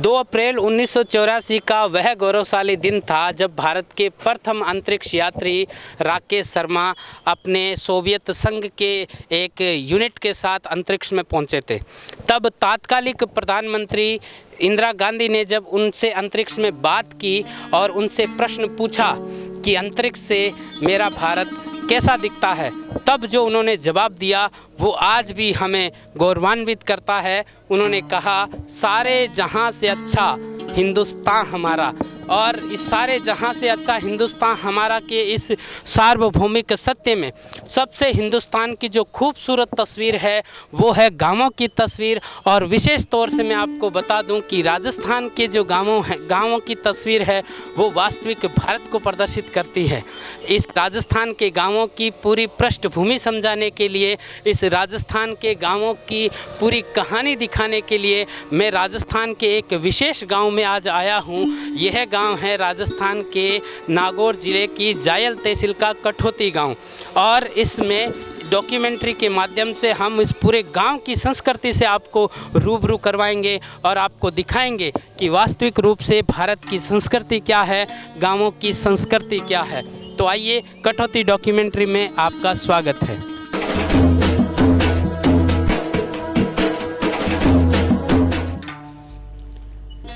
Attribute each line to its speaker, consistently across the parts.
Speaker 1: 2 अप्रैल 1984 का वह गौरवशाली दिन था जब भारत के प्रथम अंतरिक्ष यात्री राकेश शर्मा अपने सोवियत संघ के एक यूनिट के साथ अंतरिक्ष में पहुंचे थे। तब तात्कालिक प्रधानमंत्री इंदिरा गांधी ने जब उनसे अंतरिक्ष में बात की और उनसे प्रश्न पूछा कि अंतरिक्ष से मेरा भारत कैसा दिखता है, तब जो उन्होंने जवाब दिया वो आज भी हमें गौरवान्वित करता है। उन्होंने कहा, सारे जहां से अच्छा हिंदुस्तान हमारा। और इस सारे जहां से अच्छा हिंदुस्तान हमारा के इस सार्वभौमिक सत्य में सबसे हिंदुस्तान की जो खूबसूरत तस्वीर है वो है गांवों की तस्वीर। और विशेष तौर से मैं आपको बता दूं कि राजस्थान के जो गांवों की तस्वीर है वो वास्तविक भारत को प्रदर्शित करती है। इस राजस्थान के गांवों की पूरी पृष्ठभूमि समझाने के लिए, इस राजस्थान के गांवों की पूरी कहानी दिखाने के लिए मैं राजस्थान के एक विशेष गांव में आज आया हूं। यह गांव है राजस्थान के नागौर जिले की जायल तहसील का कठौती गांव। और इसमें डॉक्यूमेंट्री के माध्यम से हम इस पूरे गांव की संस्कृति से आपको रूबरू करवाएंगे और आपको दिखाएंगे कि वास्तविक रूप से भारत की संस्कृति क्या है, गांवों की संस्कृति क्या है। तो आइए, कठौती डॉक्यूमेंट्री में आपका स्वागत है।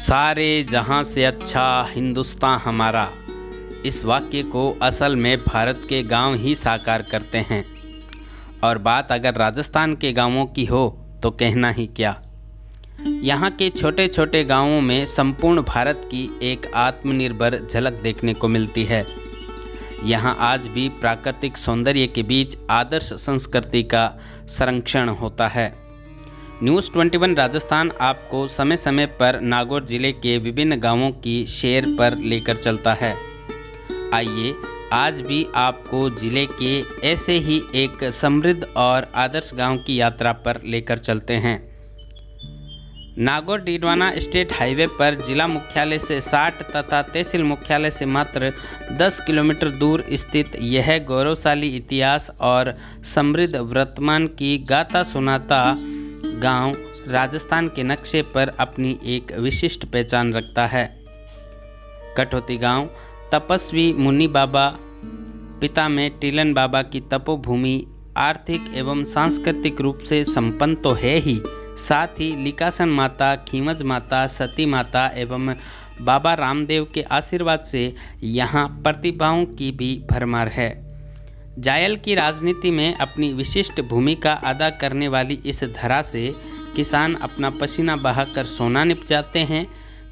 Speaker 1: सारे जहां से अच्छा हिंदुस्तान हमारा, इस वाक्य को असल में भारत के गांव ही साकार करते हैं। और बात अगर राजस्थान के गांवों की हो तो कहना ही क्या। यहाँ के छोटे छोटे गांवों में संपूर्ण भारत की एक आत्मनिर्भर झलक देखने को मिलती है। यहाँ आज भी प्राकृतिक सौंदर्य के बीच आदर्श संस्कृति का संरक्षण होता है। न्यूज़ 21 राजस्थान आपको समय समय पर नागौर जिले के विभिन्न गांवों की सैर पर लेकर चलता है। आइए, आज भी आपको जिले के ऐसे ही एक समृद्ध और आदर्श गांव की यात्रा पर लेकर चलते हैं। नागौर डीडवाना स्टेट हाईवे पर जिला मुख्यालय से 60 तथा तहसील मुख्यालय से मात्र 10 किलोमीटर दूर स्थित यह गौरवशाली इतिहास और समृद्ध वर्तमान की गाथा सुनाता गांव राजस्थान के नक्शे पर अपनी एक विशिष्ट पहचान रखता है। कठौती गांव तपस्वी मुन्नी बाबा पिता में टीलन बाबा की तपोभूमि आर्थिक एवं सांस्कृतिक रूप से संपन्न तो है ही, साथ ही लिकासन माता, खीमज माता, सती माता एवं बाबा रामदेव के आशीर्वाद से यहाँ प्रतिभाओं की भी भरमार है। जायल की राजनीति में अपनी विशिष्ट भूमिका अदा करने वाली इस धरा से किसान अपना पसीना बहाकर सोना निपजाते हैं,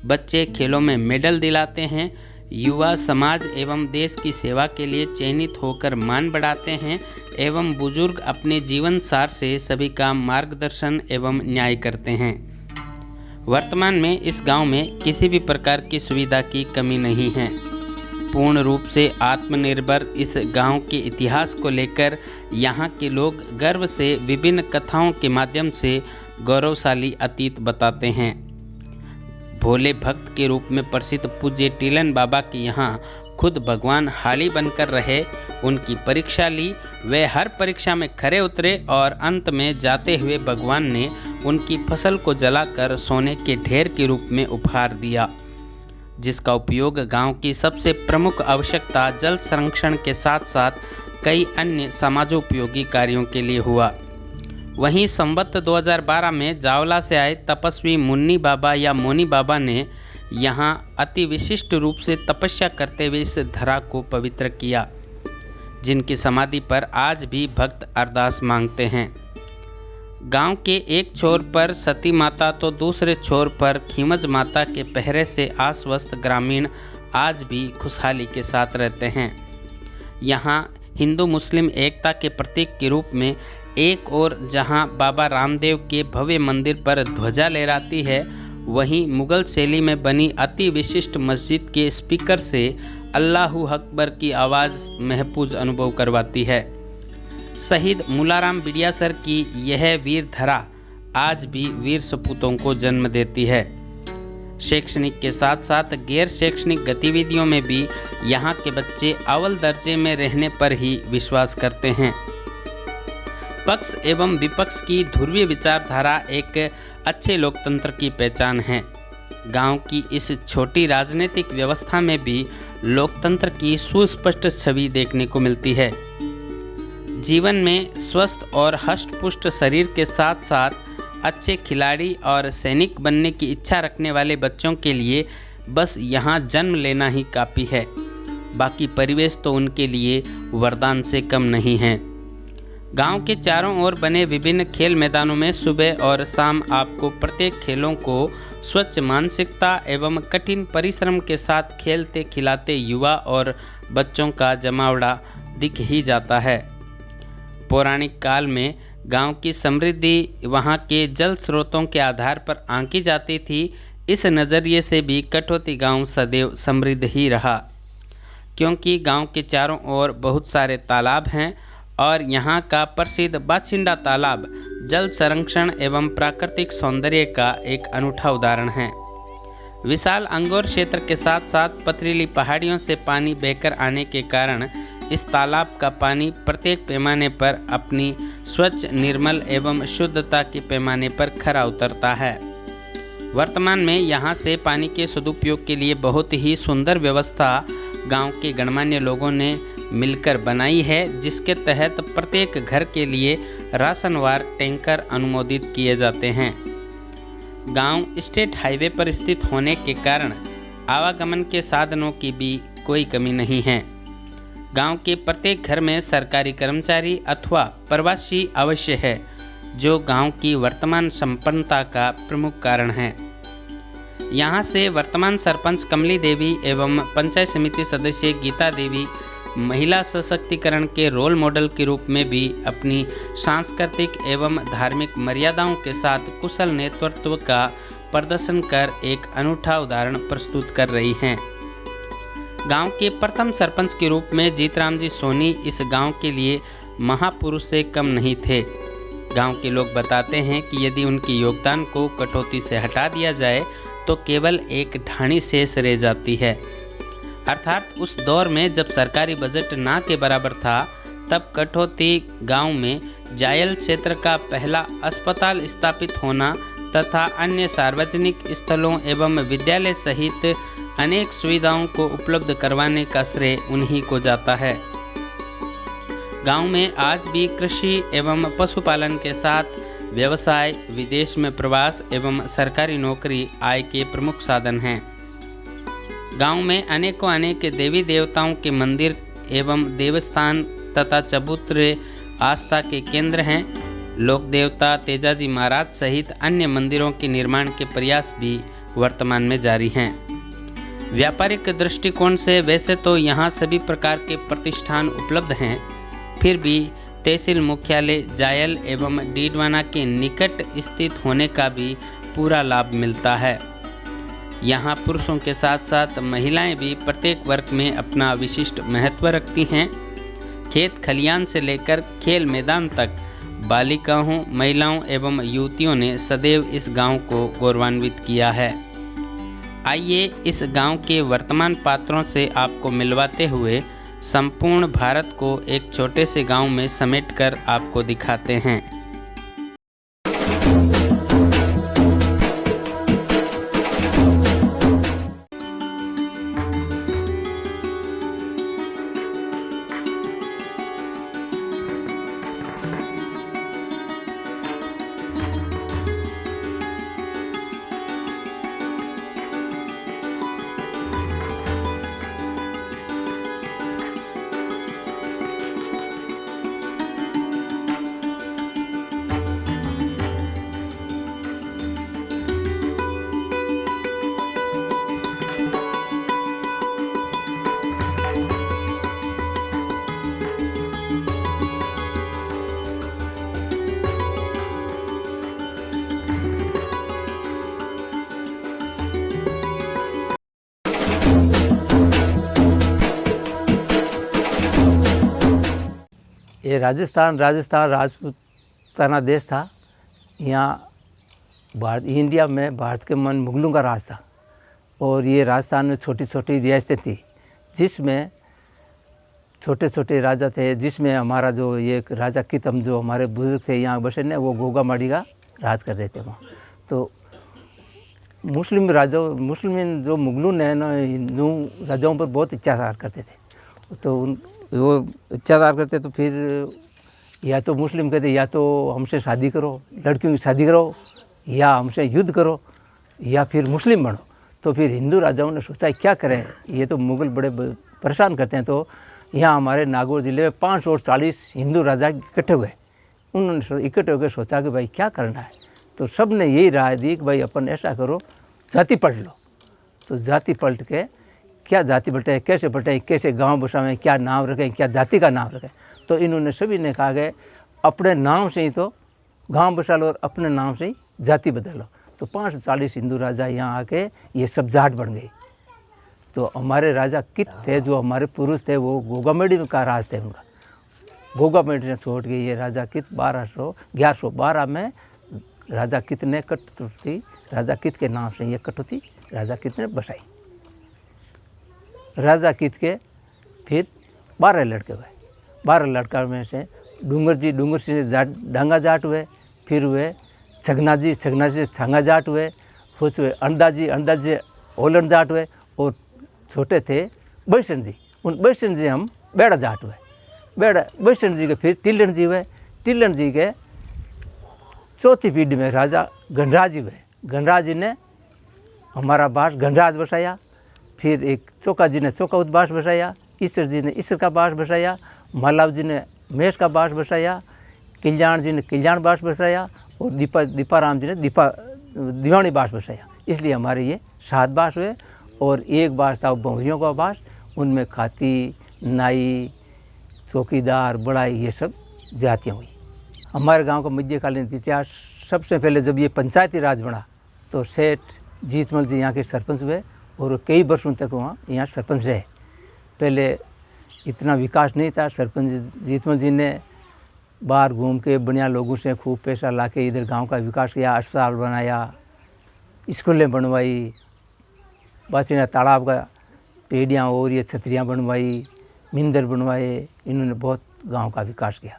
Speaker 1: बच्चे खेलों में मेडल दिलाते हैं, युवा समाज एवं देश की सेवा के लिए चयनित होकर मान बढ़ाते हैं एवं बुजुर्ग अपने जीवन सार से सभी का मार्गदर्शन एवं न्याय करते हैं। वर्तमान में इस गांव में किसी भी प्रकार की सुविधा की कमी नहीं है। पूर्ण रूप से आत्मनिर्भर इस गांव के इतिहास को लेकर यहाँ के लोग गर्व से विभिन्न कथाओं के माध्यम से गौरवशाली अतीत बताते हैं। भोले भक्त के रूप में प्रसिद्ध पूज्य टीलन बाबा की यहाँ खुद भगवान हाली बनकर रहे, उनकी परीक्षा ली, वे हर परीक्षा में खरे उतरे और अंत में जाते हुए भगवान ने उनकी फसल को जलाकर सोने के ढेर के रूप में उपहार दिया, जिसका उपयोग गांव की सबसे प्रमुख आवश्यकता जल संरक्षण के साथ साथ कई अन्य समाजोपयोगी कार्यों के लिए हुआ। वहीं संवत 2012 में जावला से आए तपस्वी मुन्नी बाबा या मोनी बाबा ने यहाँ अति विशिष्ट रूप से तपस्या करते हुए इस धरा को पवित्र किया, जिनकी समाधि पर आज भी भक्त अरदास मांगते हैं। गांव के एक छोर पर सती माता तो दूसरे छोर पर खीमज माता के पहरे से आश्वस्त ग्रामीण आज भी खुशहाली के साथ रहते हैं। यहाँ हिंदू मुस्लिम एकता के प्रतीक के रूप में एक और जहाँ बाबा रामदेव के भव्य मंदिर पर ध्वजा लहराती है, वहीं मुगल शैली में बनी अति विशिष्ट मस्जिद के स्पीकर से अल्लाहू अकबर की आवाज़ महफूज अनुभव करवाती है। शहीद मुलाराम बिडिया सर की यह वीर धरा आज भी वीर सपूतों को जन्म देती है। शैक्षणिक के साथ साथ गैर शैक्षणिक गतिविधियों में भी यहाँ के बच्चे अव्वल दर्जे में रहने पर ही विश्वास करते हैं। पक्ष एवं विपक्ष की ध्रुवीय विचारधारा एक अच्छे लोकतंत्र की पहचान है। गांव की इस छोटी राजनीतिक व्यवस्था में भी लोकतंत्र की सुस्पष्ट छवि देखने को मिलती है। जीवन में स्वस्थ और हष्ट-पुष्ट शरीर के साथ साथ अच्छे खिलाड़ी और सैनिक बनने की इच्छा रखने वाले बच्चों के लिए बस यहाँ जन्म लेना ही काफ़ी है। बाकी परिवेश तो उनके लिए वरदान से कम नहीं है। गांव के चारों ओर बने विभिन्न खेल मैदानों में सुबह और शाम आपको प्रत्येक खेलों को स्वच्छ मानसिकता एवं कठिन परिश्रम के साथ खेलते खिलाते युवा और बच्चों का जमावड़ा दिख ही जाता है। पौराणिक काल में गांव की समृद्धि वहां के जल स्रोतों के आधार पर आंकी जाती थी। इस नज़रिए से भी कटौती गांव सदैव समृद्ध ही रहा, क्योंकि गांव के चारों ओर बहुत सारे तालाब हैं और यहां का प्रसिद्ध बाछिंडा तालाब जल संरक्षण एवं प्राकृतिक सौंदर्य का एक अनूठा उदाहरण है। विशाल अंगोर क्षेत्र के साथ साथ पथरीली पहाड़ियों से पानी बहकर आने के कारण इस तालाब का पानी प्रत्येक पैमाने पर अपनी स्वच्छ, निर्मल एवं शुद्धता के पैमाने पर खरा उतरता है। वर्तमान में यहाँ से पानी के सदुपयोग के लिए बहुत ही सुंदर व्यवस्था गांव के गणमान्य लोगों ने मिलकर बनाई है, जिसके तहत प्रत्येक घर के लिए राशनवार टैंकर अनुमोदित किए जाते हैं। गांव स्टेट हाईवे पर स्थित होने के कारण आवागमन के साधनों की भी कोई कमी नहीं है। गांव के प्रत्येक घर में सरकारी कर्मचारी अथवा प्रवासी अवश्य है, जो गांव की वर्तमान संपन्नता का प्रमुख कारण है। यहां से वर्तमान सरपंच कमली देवी एवं पंचायत समिति सदस्य गीता देवी महिला सशक्तिकरण के रोल मॉडल के रूप में भी अपनी सांस्कृतिक एवं धार्मिक मर्यादाओं के साथ कुशल नेतृत्व का प्रदर्शन कर एक अनूठा उदाहरण प्रस्तुत कर रही हैं। गांव के प्रथम सरपंच के रूप में जीतराम जी सोनी इस गांव के लिए महापुरुष से कम नहीं थे। गांव के लोग बताते हैं कि यदि उनके योगदान को कटौती से हटा दिया जाए तो केवल एक ढाणी शेष रह जाती है। अर्थात उस दौर में जब सरकारी बजट ना के बराबर था, तब कटौती गांव में जायल क्षेत्र का पहला अस्पताल स्थापित होना तथा अन्य सार्वजनिक स्थलों एवं विद्यालय सहित अनेक सुविधाओं को उपलब्ध करवाने का श्रेय उन्हीं को जाता है। गांव में आज भी कृषि एवं पशुपालन के साथ व्यवसाय, विदेश में प्रवास एवं सरकारी नौकरी आय के प्रमुख साधन हैं। गांव में अनेकों अनेक देवी देवताओं के मंदिर एवं देवस्थान तथा चबूतरे आस्था के केंद्र हैं। लोक देवता तेजाजी महाराज सहित अन्य मंदिरों के निर्माण के प्रयास भी वर्तमान में जारी हैं। व्यापारिक दृष्टिकोण से वैसे तो यहाँ सभी प्रकार के प्रतिष्ठान उपलब्ध हैं, फिर भी तहसील मुख्यालय जायल एवं डीडवाना के निकट स्थित होने का भी पूरा लाभ मिलता है। यहाँ पुरुषों के साथ साथ महिलाएं भी प्रत्येक वर्ग में अपना विशिष्ट महत्व रखती हैं। खेत खलियान से लेकर खेल मैदान तक बालिकाओं, महिलाओं एवं युवतियों ने सदैव इस गांव को गौरवान्वित किया है। आइए इस गांव के वर्तमान पात्रों से आपको मिलवाते हुए संपूर्ण भारत को एक छोटे से गांव में समेटकर आपको दिखाते हैं।
Speaker 2: ये राजस्थान राजपूताना देश था। यहाँ भारत इंडिया में भारत के मन मुगलों का राज था और ये राजस्थान में छोटी छोटी रियासतें थी, जिसमें छोटे छोटे राजा थे, जिसमें हमारा जो ये राजा कितम जो हमारे बुजुर्ग थे यहाँ बसे ने, वो गोगा माड़ी का राज कर रहे थे वहाँ। तो मुस्लिम मुस्लिम जो मुगलों ने ना हिंदू राजाओं पर बहुत अत्याचार करते थे, तो वो अत्याचार करते तो फिर या तो मुस्लिम कहते या तो हमसे शादी करो, लड़कियों की शादी करो, या हमसे युद्ध करो, या फिर मुस्लिम बनो। तो फिर हिंदू राजाओं ने सोचा क्या करें, ये तो मुग़ल बड़े परेशान करते हैं। तो यहाँ हमारे नागौर ज़िले में 540 हिंदू राजा इकट्ठे हुए। उन्होंने इकट्ठे होकर सोचा कि भाई क्या करना है। तो सब ने यही राय दी कि भाई अपन ऐसा करो, जाति पलट लो। तो जाति पलट के क्या जाति बटे, कैसे बटे, कैसे गांव बसावें, क्या नाम रखें, क्या जाति का नाम रखें। तो इन्होंने सभी ने कहा कि अपने नाम से ही तो गांव बसा लो और अपने नाम से ही जाति बदल लो। तो 540 हिंदू राजा यहाँ आके ये सब जाट बन गई। तो हमारे राजा कित थे, जो हमारे पुरुष थे, वो गोगामेडी का राज थे उनका। गोगामेडी ने छोड़ के ये राजा कित 1112 में राजा कित ने कठपुतली राजा कित के नाम से ये कठपुतली राजा कित ने बसाई। राजा कित के फिर 12 लड़के हुए। 12 लड़का में से डूंगर जी से डांगा जाट हुए, फिर हुए छगना जी से छांगा जाट हुए, फिर हुए अंडा जी ओलन जाट हुए, और छोटे थे बैसन जी, उन बैसन जी हम बेड़ा जाट हुए। बैसन जी के फिर टिल्लन जी हुए। टिल्लन जी के चौथी पीढ़ी में राजा गणराज जी हुए। गणराज जी ने हमारा बास गणराज बसाया। फिर एक चौका जी ने चौका उद्बास बसाया। ईश्वर जी ने ईश्वर का बास बसाया। मालाव जी ने मेष का बास बसाया। कल्याण जी ने कल्याण बास बसाया। और दीपाराम जी ने दीवानी बास बसाया। इसलिए हमारे ये 7 बास हुए। और एक बास था बहुरियों का बास, उनमें खाती, नाई, चौकीदार, बड़ाई, ये सब जातियाँ हुई। हमारे गांव का मध्यकालीन इतिहास, सबसे पहले जब ये पंचायती राज बना तो सेठ जीतमल जी यहाँ के सरपंच हुए, और कई वर्षों तक यहाँ सरपंच रहे। पहले इतना विकास नहीं था। सरपंच जीतमल जी ने बाहर घूम के बढ़िया लोगों से खूब पैसा लाके इधर गांव का विकास किया, अस्पताल बनाया, स्कूलें बनवाई, बासीना तालाब का पेड़ियाँ और ये छतरियाँ बनवाई, मिंदर बनवाए। इन्होंने बहुत गांव का विकास किया।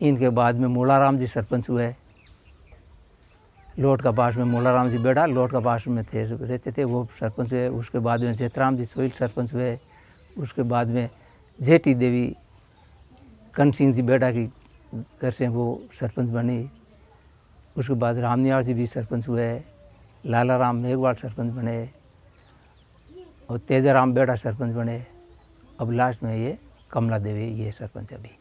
Speaker 2: इनके बाद में मोलाराम जी सरपंच हुए। लोट का पास में मोलाराम जी बेड़ा लोट का पास में रहते थे, वो सरपंच हुए। उसके बाद में जेतराम जी सोइल सरपंच हुए। उसके बाद में जेठी देवी कन सिंह जी बेड़ा की घर से वो सरपंच बनी। उसके बाद रामनियार जी भी सरपंच हुए। लाला राम मेघवाल सरपंच बने, और तेजाराम बेड़ा सरपंच बने। अब लास्ट में ये कमला देवी ये सरपंच अभी।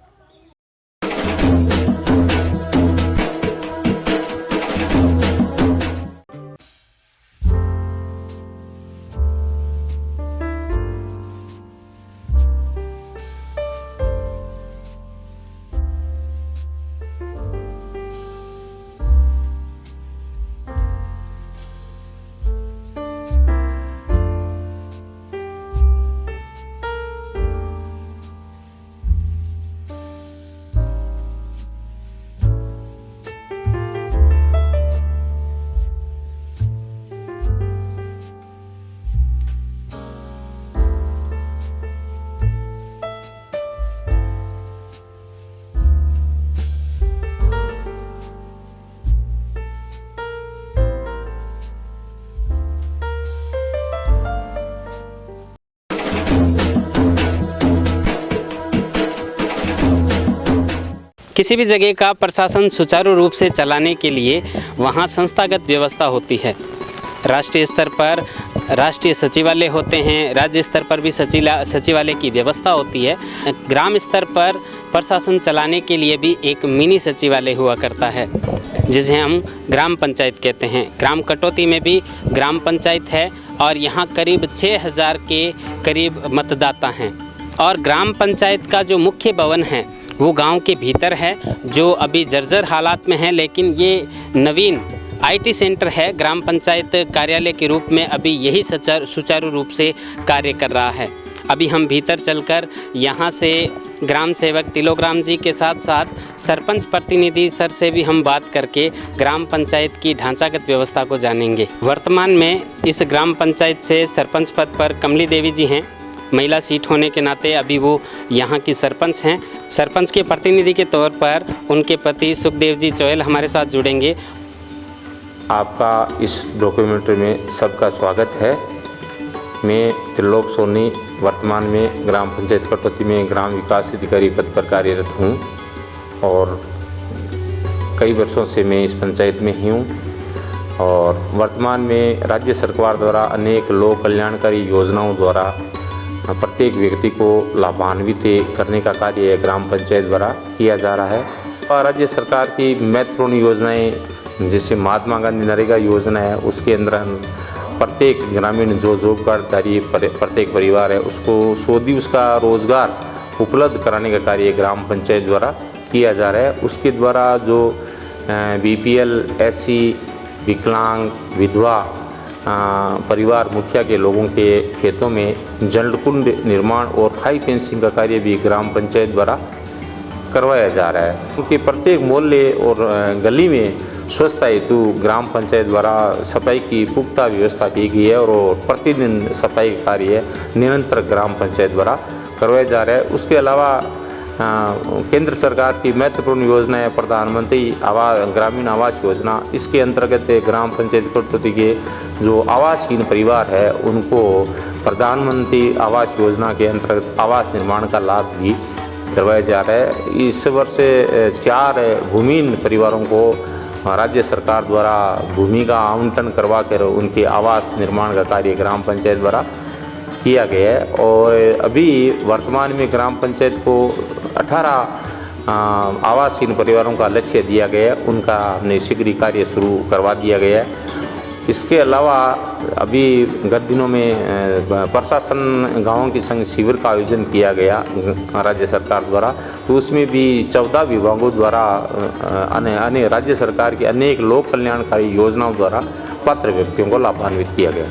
Speaker 1: किसी भी जगह का प्रशासन सुचारू रूप से चलाने के लिए वहाँ संस्थागत व्यवस्था होती है। राष्ट्रीय स्तर पर राष्ट्रीय सचिवालय होते हैं, राज्य स्तर पर भी सचिवालय की व्यवस्था होती है। ग्राम स्तर पर प्रशासन चलाने के लिए भी एक मिनी सचिवालय हुआ करता है, जिसे हम ग्राम पंचायत कहते हैं। ग्राम कटौती में भी ग्राम पंचायत है, और यहाँ करीब 6000 के करीब मतदाता हैं। और ग्राम पंचायत का जो मुख्य भवन है वो गांव के भीतर है, जो अभी जर्जर हालात में है, लेकिन ये नवीन IT सेंटर है। ग्राम पंचायत कार्यालय के रूप में अभी यही सुचारू रूप से कार्य कर रहा है। अभी हम भीतर चलकर यहाँ से ग्राम सेवक तिलोग्राम जी के साथ साथ सरपंच प्रतिनिधि सर से भी हम बात करके ग्राम पंचायत की ढांचागत व्यवस्था को जानेंगे। वर्तमान में इस ग्राम पंचायत से सरपंच पद पर कमली देवी जी हैं। महिला सीट होने के नाते अभी वो यहाँ की सरपंच हैं। सरपंच के प्रतिनिधि के तौर पर उनके पति सुखदेव जी चौहेल हमारे साथ जुड़ेंगे।
Speaker 3: आपका इस डॉक्यूमेंट्री में सबका स्वागत है। मैं त्रिलोक सोनी वर्तमान में ग्राम पंचायत कटौती में ग्राम विकास अधिकारी पद पर कार्यरत हूँ और कई वर्षों से मैं इस पंचायत में ही हूँ और वर्तमान में राज्य सरकार द्वारा अनेक लोक कल्याणकारी योजनाओं द्वारा प्रत्येक व्यक्ति को लाभान्वित करने का कार्य ग्राम पंचायत द्वारा किया जा रहा है। और राज्य सरकार की महत्वपूर्ण योजनाएं जैसे महात्मा गांधी नरेगा योजना है, उसके अंदर प्रत्येक ग्रामीण जो जॉब कार्डधारी प्रत्येक परिवार है उसको 100 दिवस का रोजगार उपलब्ध कराने का कार्य ग्राम पंचायत द्वारा किया जा रहा है। उसके द्वारा जो BPL, SC, विकलांग, विधवा परिवार मुखिया के लोगों के खेतों में जलकुंड निर्माण और खाई फेंसिंग का कार्य भी ग्राम पंचायत द्वारा करवाया जा रहा है। उनके प्रत्येक मोहल्ले और गली में स्वच्छता हेतु ग्राम पंचायत द्वारा सफाई की पुख्ता व्यवस्था की गई है और प्रतिदिन सफाई कार्य निरंतर ग्राम पंचायत द्वारा करवाया जा रहा है। उसके अलावा केंद्र सरकार की महत्वपूर्ण योजना है प्रधानमंत्री ग्रामीण आवास योजना। इसके अंतर्गत ग्राम पंचायत कटौती के जो आवासहीन परिवार है उनको प्रधानमंत्री आवास योजना के अंतर्गत आवास निर्माण का लाभ भी करवाया जा रहा है। इस वर्ष 4 भूमिहीन परिवारों को राज्य सरकार द्वारा भूमि का आवंटन करवा कर उनके आवास निर्माण का कार्य ग्राम पंचायत द्वारा किया गया है। और अभी वर्तमान में ग्राम पंचायत को 18 आवासहीन परिवारों का लक्ष्य दिया गया है, उनका हमने शीघ्र कार्य शुरू करवा दिया गया है। इसके अलावा अभी गत दिनों में प्रशासन गाँवों की संग शिविर का आयोजन किया गया राज्य सरकार द्वारा, तो उसमें भी 14 विभागों द्वारा अन्य राज्य सरकार की अनेक लोक कल्याणकारी योजनाओं द्वारा पात्र व्यक्तियों को लाभान्वित किया गया।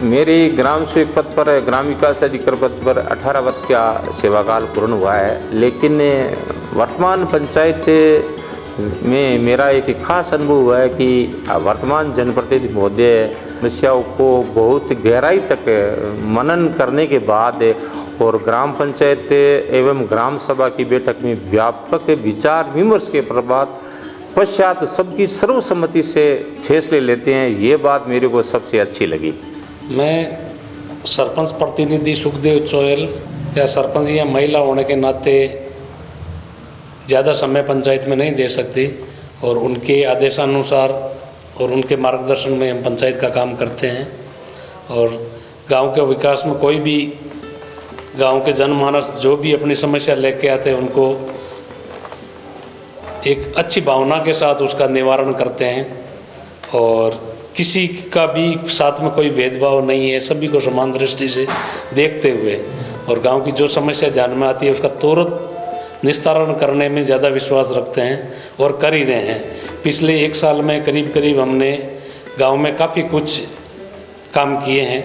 Speaker 3: मेरे ग्राम सेवक पद पर ग्राम विकास अधिकारी पद पर 18 वर्ष का सेवाकाल पूर्ण हुआ है, लेकिन वर्तमान पंचायत में मेरा एक खास अनुभव हुआ है कि वर्तमान जनप्रतिनिधि महोदय समस्याओं को बहुत गहराई तक मनन करने के बाद और ग्राम पंचायत एवं ग्राम सभा की बैठक में व्यापक विचार विमर्श के पश्चात सबकी सर्वसम्मति से फैसले लेते हैं। ये बात मेरे को सबसे अच्छी लगी।
Speaker 4: मैं सरपंच प्रतिनिधि सुखदेव चोयल या सरपंच या महिला होने के नाते ज़्यादा समय पंचायत में नहीं दे सकती और उनके आदेशानुसार और उनके मार्गदर्शन में हम पंचायत का काम करते हैं। और गांव के विकास में कोई भी गांव के जनमानस जो भी अपनी समस्या लेके आते हैं उनको एक अच्छी भावना के साथ उसका निवारण करते हैं और किसी का भी साथ में कोई भेदभाव नहीं है, सभी को समान दृष्टि से देखते हुए और गांव की जो समस्या ध्यान में आती है उसका तुरंत निस्तारण करने में ज़्यादा विश्वास रखते हैं और कर ही रहे हैं। पिछले 1 साल में करीब हमने गांव में काफ़ी कुछ काम किए हैं।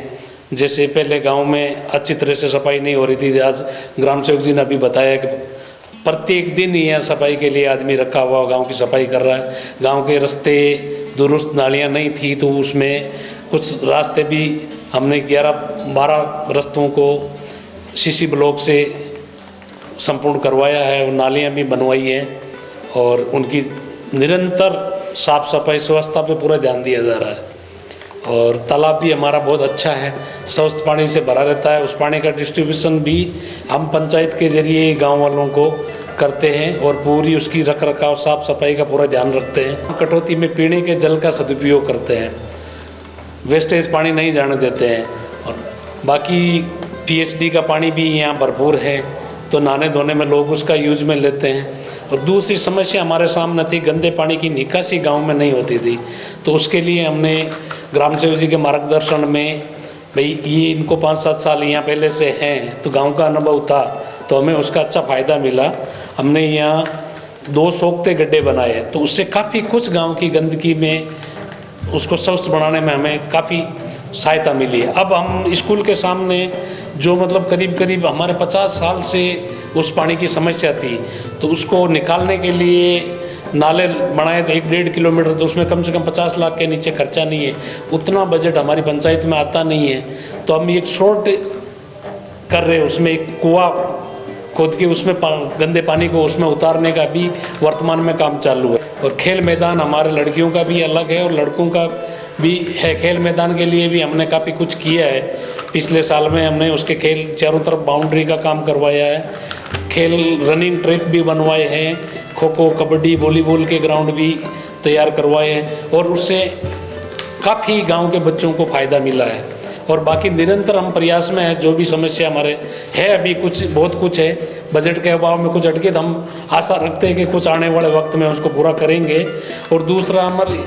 Speaker 4: जैसे पहले गांव में अच्छी तरह से सफाई नहीं हो रही थी, आज ग्राम सेवक जी ने अभी बताया कि प्रत्येक दिन यहाँ सफाई के लिए आदमी रखा हुआ गांव की सफाई कर रहा है। गांव के रास्ते दुरुस्त नालियाँ नहीं थी तो उसमें कुछ रास्ते भी हमने 11-12 रास्तों को CC ब्लॉक से संपूर्ण करवाया है और नालियाँ भी बनवाई हैं और उनकी निरंतर साफ सफाई स्वच्छता पे पूरा ध्यान दिया जा रहा है। और तालाब भी हमारा बहुत अच्छा है, स्वस्थ पानी से भरा रहता है। उस पानी का डिस्ट्रीब्यूशन भी हम पंचायत के जरिए गांव वालों को करते हैं और पूरी उसकी रख रखाव साफ सफाई का पूरा ध्यान रखते हैं। कटौती में पीने के जल का सदुपयोग करते हैं, वेस्टेज पानी नहीं जाने देते हैं। और बाकी PSD का पानी भी यहाँ भरपूर है तो नहाने धोने में लोग उसका यूज में लेते हैं। और दूसरी समस्या हमारे सामने थी, गंदे पानी की निकासी गांव में नहीं होती थी, तो उसके लिए हमने ग्राम सेवक जी के मार्गदर्शन में भाई ये इनको 5-7 साल यहाँ पहले से हैं तो गांव का अनुभव था तो हमें उसका अच्छा फ़ायदा मिला। हमने यहाँ 2 सोखते गड्ढे बनाए तो उससे काफ़ी कुछ गांव की गंदगी में उसको स्वच्छ बनाने में हमें काफ़ी सहायता मिली है। अब हम स्कूल के सामने जो मतलब करीब हमारे 50 साल से उस पानी की समस्या थी तो उसको निकालने के लिए नाले बनाए तो 1-1.5 किलोमीटर, तो उसमें कम से कम 50 लाख के नीचे खर्चा नहीं है। उतना बजट हमारी पंचायत में आता नहीं है तो हम एक शॉर्ट कर रहे हैं, उसमें एक कुआं खोद के उसमें गंदे पानी को उसमें उतारने का भी वर्तमान में काम चालू है। और खेल मैदान हमारे लड़कियों का भी अलग है और लड़कों का भी है। खेल मैदान के लिए भी हमने काफ़ी कुछ किया है। पिछले साल में हमने उसके खेल चारों तरफ बाउंड्री का काम करवाया है, खेल रनिंग ट्रैक भी बनवाए हैं, खो खो कबड्डी वॉलीबॉल के ग्राउंड भी तैयार करवाए हैं और उससे काफ़ी गांव के बच्चों को फ़ायदा मिला है। और बाकी निरंतर हम प्रयास में है, जो भी समस्या हमारे है अभी कुछ बहुत कुछ है, बजट के अभाव में कुछ अटके, तो हम आशा रखते हैं कि कुछ आने वाले वक्त में उसको पूरा करेंगे। और दूसरा हमारी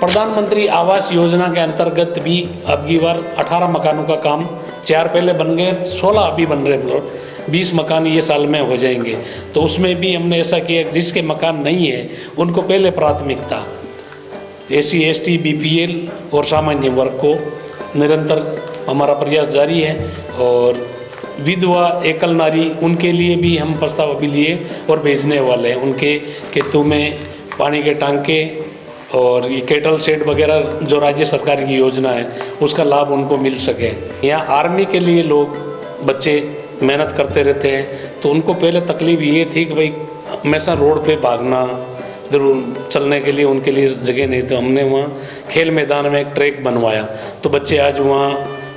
Speaker 4: प्रधानमंत्री आवास योजना के अंतर्गत भी अब की बार 18 मकानों का काम 4 पहले बन गए, 16 अभी बन रहे, 20 मकान ये साल में हो जाएंगे। तो उसमें भी हमने ऐसा किया जिसके मकान नहीं है उनको पहले प्राथमिकता, SC ST BPL और सामान्य वर्ग को निरंतर हमारा प्रयास जारी है। और विधवा एकल नारी उनके लिए भी हम प्रस्ताव अभी लिए और भेजने वाले हैं, उनके खेतों में पानी के टांके और ये केटल शेड वगैरह जो राज्य सरकार की योजना है उसका लाभ उनको मिल सके। यहाँ आर्मी के लिए लोग बच्चे मेहनत करते रहते हैं, तो उनको पहले तकलीफ ये थी कि भाई हमेशा रोड पे भागना, चलने के लिए उनके लिए जगह नहीं, तो हमने वहाँ खेल मैदान में एक ट्रैक बनवाया। तो बच्चे आज वहाँ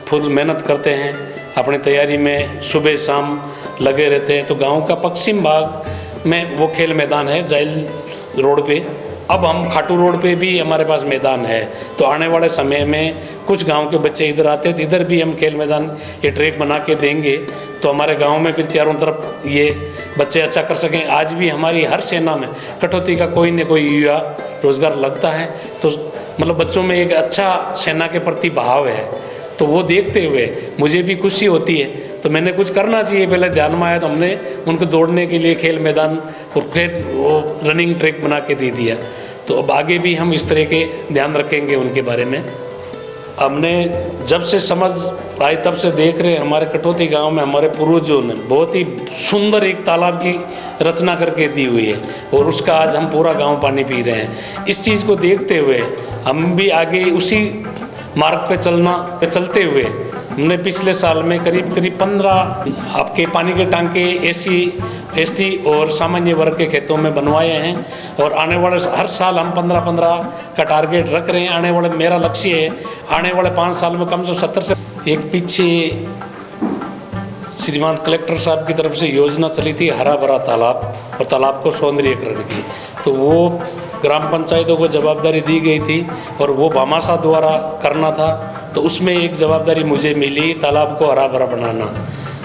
Speaker 4: फुल मेहनत करते हैं, अपनी तैयारी में सुबह शाम लगे रहते हैं। तो गांव का पश्चिम भाग में वो खेल मैदान है जाइल रोड पे। अब हम खाटू रोड पे भी हमारे पास मैदान है, तो आने वाले समय में कुछ गांव के बच्चे इधर आते हैं तो इधर भी हम खेल मैदान ये ट्रैक बना के देंगे, तो हमारे गांव में फिर चारों तरफ ये बच्चे अच्छा कर सकें। आज भी हमारी हर सेना में कटौती का कोई न कोई युवा रोजगार लगता है, तो मतलब बच्चों में एक अच्छा सेना के प्रति भाव है। तो वो देखते हुए मुझे भी खुशी होती है, तो मैंने कुछ करना चाहिए, पहले ध्यान में आया तो हमने उनको दौड़ने के लिए खेल मैदान और वो रनिंग ट्रैक बना के दे दिया। तो अब आगे भी हम इस तरह के ध्यान रखेंगे उनके बारे में। हमने जब से समझ आई तब से देख रहे हमारे कटौती गांव में हमारे पूर्वजों ने बहुत ही सुंदर एक तालाब की रचना करके दी हुई है और उसका आज हम पूरा गांव पानी पी रहे हैं। इस चीज़ को देखते हुए हम भी आगे उसी मार्ग पे चलते हुए हमने पिछले साल में करीब 15 आपके पानी के टांके SC ST और सामान्य वर्ग के खेतों में बनवाए हैं। और आने वाले हर साल हम 15-15 का टारगेट रख रहे हैं। आने वाले मेरा लक्ष्य है आने वाले 5 साल में कम से 70 से एक पीछे श्रीमान कलेक्टर साहब की तरफ से योजना चली थी हरा भरा तालाब और तालाब को सौंदर्यीकरण की, तो वो ग्राम पंचायतों को जवाबदारी दी गई थी और वो भामाशाह द्वारा करना था। तो उसमें एक जवाबदारी मुझे मिली तालाब को हरा भरा बनाना।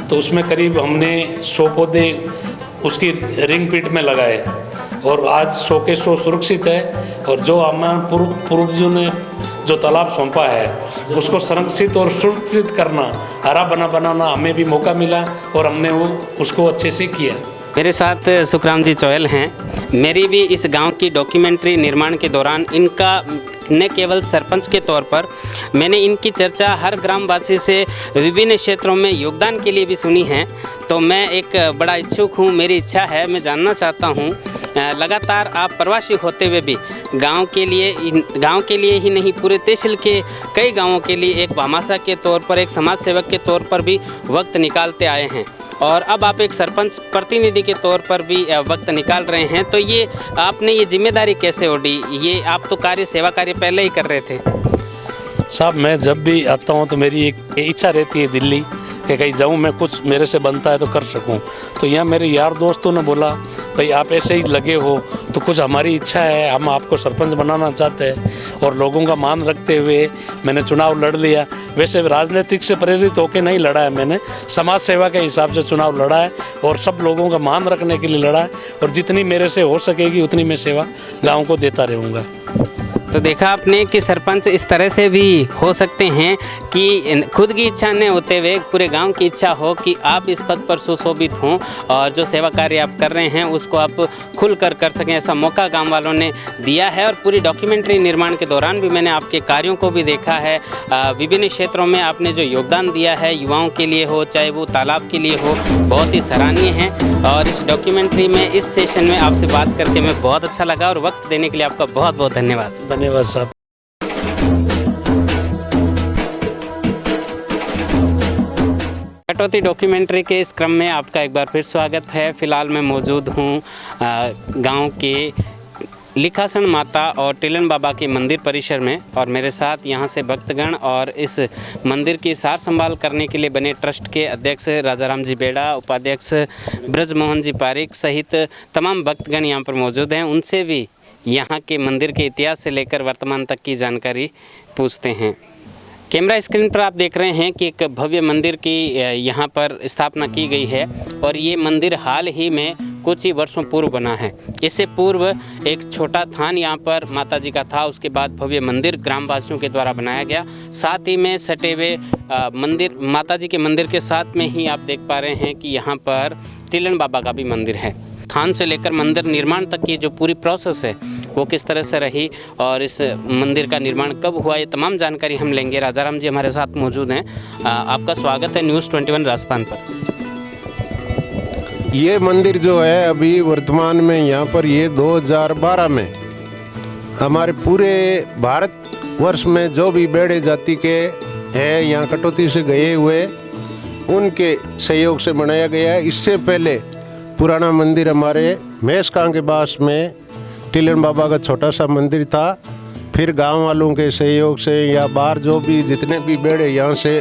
Speaker 4: तो उसमें करीब हमने 100 पौधे उसकी रिंग पिट में लगाए और आज 100 के 100 सुरक्षित है। और जो हमारे पूर्वजों ने जो तालाब सौंपा है उसको संरक्षित और सुरक्षित करना, हरा बनाना हमें भी मौका मिला और हमने वो उसको अच्छे से किया।
Speaker 1: मेरे साथ सुखराम जी चौयल हैं। मेरी भी इस गांव की डॉक्यूमेंट्री निर्माण के दौरान इनका न केवल सरपंच के तौर पर मैंने इनकी चर्चा हर ग्रामवासी से विभिन्न क्षेत्रों में योगदान के लिए भी सुनी है। तो मैं एक बड़ा इच्छुक हूँ, मेरी इच्छा है, मैं जानना चाहता हूँ लगातार आप प्रवासी होते हुए भी गांव के लिए ही नहीं पूरे तहसील के कई गांवों के लिए एक भामाशाह के तौर पर, एक समाज सेवक के तौर पर भी वक्त निकालते आए हैं और अब आप एक सरपंच प्रतिनिधि के तौर पर भी वक्त निकाल रहे हैं। तो ये आपने ये जिम्मेदारी कैसे ओढ़ी? ये आप तो सेवा कार्य पहले ही कर रहे थे।
Speaker 4: साहब मैं जब भी आता हूँ तो मेरी एक इच्छा रहती है दिल्ली कि कहीं जाऊँ, मैं कुछ मेरे से बनता है तो कर सकूँ। तो यहाँ मेरे यार दोस्तों ने बोला भाई आप ऐसे ही लगे हो तो कुछ हमारी इच्छा है, हम आपको सरपंच बनाना चाहते हैं। और लोगों का मान रखते हुए मैंने चुनाव लड़ लिया। वैसे राजनीतिक से प्रेरित होकर नहीं लड़ा है, मैंने समाज सेवा के हिसाब से चुनाव लड़ा है और सब लोगों का मान रखने के लिए लड़ा है। और जितनी मेरे से हो सकेगी उतनी मैं सेवा गाँव को देता रहूँगा।
Speaker 1: तो देखा आपने कि सरपंच इस तरह से भी हो सकते हैं कि खुद की इच्छा न होते हुए पूरे गांव की इच्छा हो कि आप इस पद पर सुशोभित हों और जो सेवा कार्य आप कर रहे हैं उसको आप खुल कर सकें, ऐसा मौका गांव वालों ने दिया है। और पूरी डॉक्यूमेंट्री निर्माण के दौरान भी मैंने आपके कार्यों को भी देखा है। विभिन्न क्षेत्रों में आपने जो योगदान दिया है, युवाओं के लिए हो चाहे वो तालाब के लिए हो, बहुत ही सराहनीय है। और इस डॉक्यूमेंट्री में इस सेशन में आपसे बात करके मैं बहुत अच्छा लगा और वक्त देने के लिए आपका बहुत बहुत धन्यवाद।
Speaker 4: धन्यवाद साहब।
Speaker 1: कटौती डॉक्यूमेंट्री के इस क्रम में आपका एक बार फिर स्वागत है। फ़िलहाल मैं मौजूद हूँ गांव के लिखासन माता और टीलन बाबा के मंदिर परिसर में, और मेरे साथ यहाँ से भक्तगण और इस मंदिर की सार संभाल करने के लिए बने ट्रस्ट के अध्यक्ष राजाराम जी बेड़ा, उपाध्यक्ष ब्रजमोहन जी पारिक सहित तमाम भक्तगण यहाँ पर मौजूद हैं। उनसे भी यहाँ के मंदिर के इतिहास से लेकर वर्तमान तक की जानकारी पूछते हैं। कैमरा स्क्रीन पर आप देख रहे हैं कि एक भव्य मंदिर की यहाँ पर स्थापना की गई है और ये मंदिर हाल ही में कुछ ही वर्षों पूर्व बना है। इससे पूर्व एक छोटा थान यहाँ पर माता जी का था, उसके बाद भव्य मंदिर ग्रामवासियों के द्वारा बनाया गया। साथ ही में सटे हुए मंदिर, माता जी के मंदिर के साथ में ही आप देख पा रहे हैं कि यहाँ पर टीलन बाबा का भी मंदिर है। थान से लेकर मंदिर निर्माण तक की जो पूरी प्रोसेस है वो किस तरह से रही और इस मंदिर का निर्माण कब हुआ, ये तमाम जानकारी हम लेंगे। राजाराम जी हमारे साथ मौजूद हैं। आपका स्वागत है न्यूज़ 21 राजस्थान पर।
Speaker 5: ये मंदिर जो है अभी वर्तमान में यहाँ पर ये 2012 में हमारे पूरे भारत वर्ष में जो भी बेड़े जाति के हैं यहाँ कटौती से गए हुए उनके सहयोग से बनाया गया है। इससे पहले पुराना मंदिर हमारे मेषकां के पास में टीलन बाबा का छोटा सा मंदिर था। फिर गांव वालों के सहयोग से या बाहर जो भी जितने भी बेड़े यहाँ से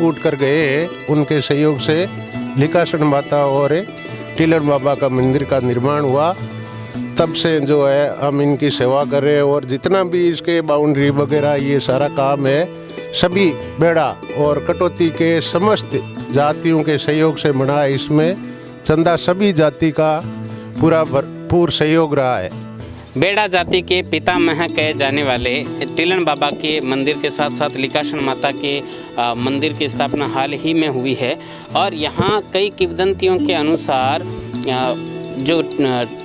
Speaker 5: उठ कर गए हैं उनके सहयोग से लिखासन माता और टीलन बाबा का मंदिर का निर्माण हुआ। तब से जो है हम इनकी सेवा कर रहे हैं और जितना भी इसके बाउंड्री वगैरह ये सारा काम है सभी बेड़ा और कटौती के समस्त जातियों के सहयोग से बना है। इसमें चंदा सभी जाति का पूरा भरपूर सहयोग रहा है।
Speaker 1: बेड़ा जाति के पितामह कहे जाने वाले टीलन बाबा के मंदिर के साथ साथ लिखासन माता के मंदिर की स्थापना हाल ही में हुई है और यहाँ कई किंवदंतियों के अनुसार जो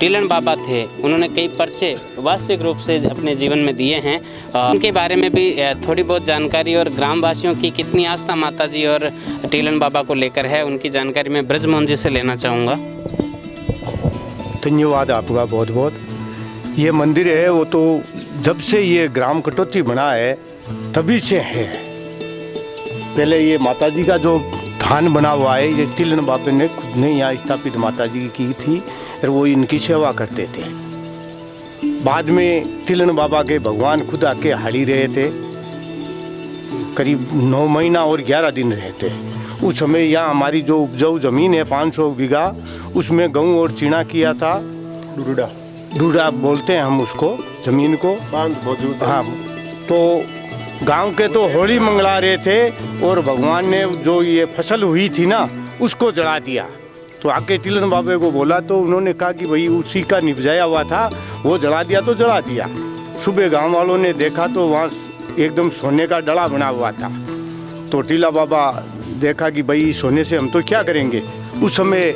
Speaker 1: टीलन बाबा थे उन्होंने कई पर्चे वास्तविक रूप से अपने जीवन में दिए हैं। उनके बारे में भी थोड़ी बहुत जानकारी और ग्रामवासियों की कितनी आस्था माता जी और टीलन बाबा को लेकर है उनकी जानकारी मैं ब्रजमोहन जी से लेना चाहूँगा।
Speaker 6: धन्यवाद आपका बहुत बहुत। ये मंदिर है वो तो जब से ये ग्राम कटौती बना है तभी से है। पहले ये माता जी का जो थान बना हुआ है ये टीलन बाबा ने खुद ने यहाँ स्थापित माता जी की थी और वो इनकी सेवा करते थे। बाद में टीलन बाबा के भगवान खुद आके हाली रहे थे, करीब 9 महीना और 11 दिन रहे थे। उस समय यहाँ हमारी जो उपजाऊ ज़मीन है 500 बीघा उसमें गेहूँ और चीना किया था। डूडा बोलते हैं हम उसको ज़मीन को। हाँ, तो गांव के तो होली मंगला रहे थे और भगवान ने जो ये फसल हुई थी ना उसको जला दिया। तो आके टीलन बाबे को बोला तो उन्होंने कहा कि भाई उसी का निपजाया हुआ था वो जला दिया तो जला दिया। सुबह गांव वालों ने देखा तो वहाँ एकदम सोने का डला बना हुआ था। तो टीला बाबा देखा कि भाई सोने से हम तो क्या करेंगे। उस समय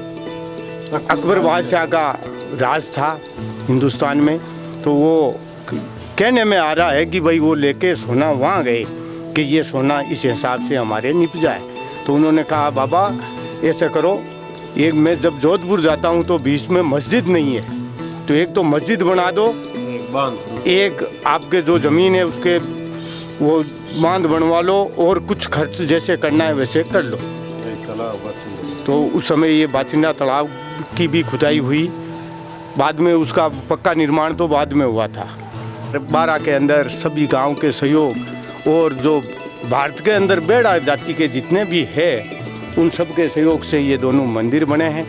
Speaker 6: अकबर बादशाह का राज था हिंदुस्तान में, तो वो कहने में आ रहा है कि भाई वो लेके सोना वहाँ गए कि ये सोना इस हिसाब से हमारे निप जाए। तो उन्होंने कहा बाबा ऐसा करो, एक मैं जब जोधपुर जाता हूँ तो बीच में मस्जिद नहीं है तो एक तो मस्जिद बना दो, एक आपके जो ज़मीन है उसके वो बांध बनवा लो और कुछ खर्च जैसे करना है वैसे कर लो। तो उस समय ये बाथिंडा तालाब की भी खुदाई हुई। बाद में उसका पक्का निर्माण तो बाद में हुआ था। 12 के अंदर सभी गांव के सहयोग और जो भारत के अंदर बेड़ा जाति के जितने भी है उन सब के सहयोग से ये दोनों मंदिर बने हैं।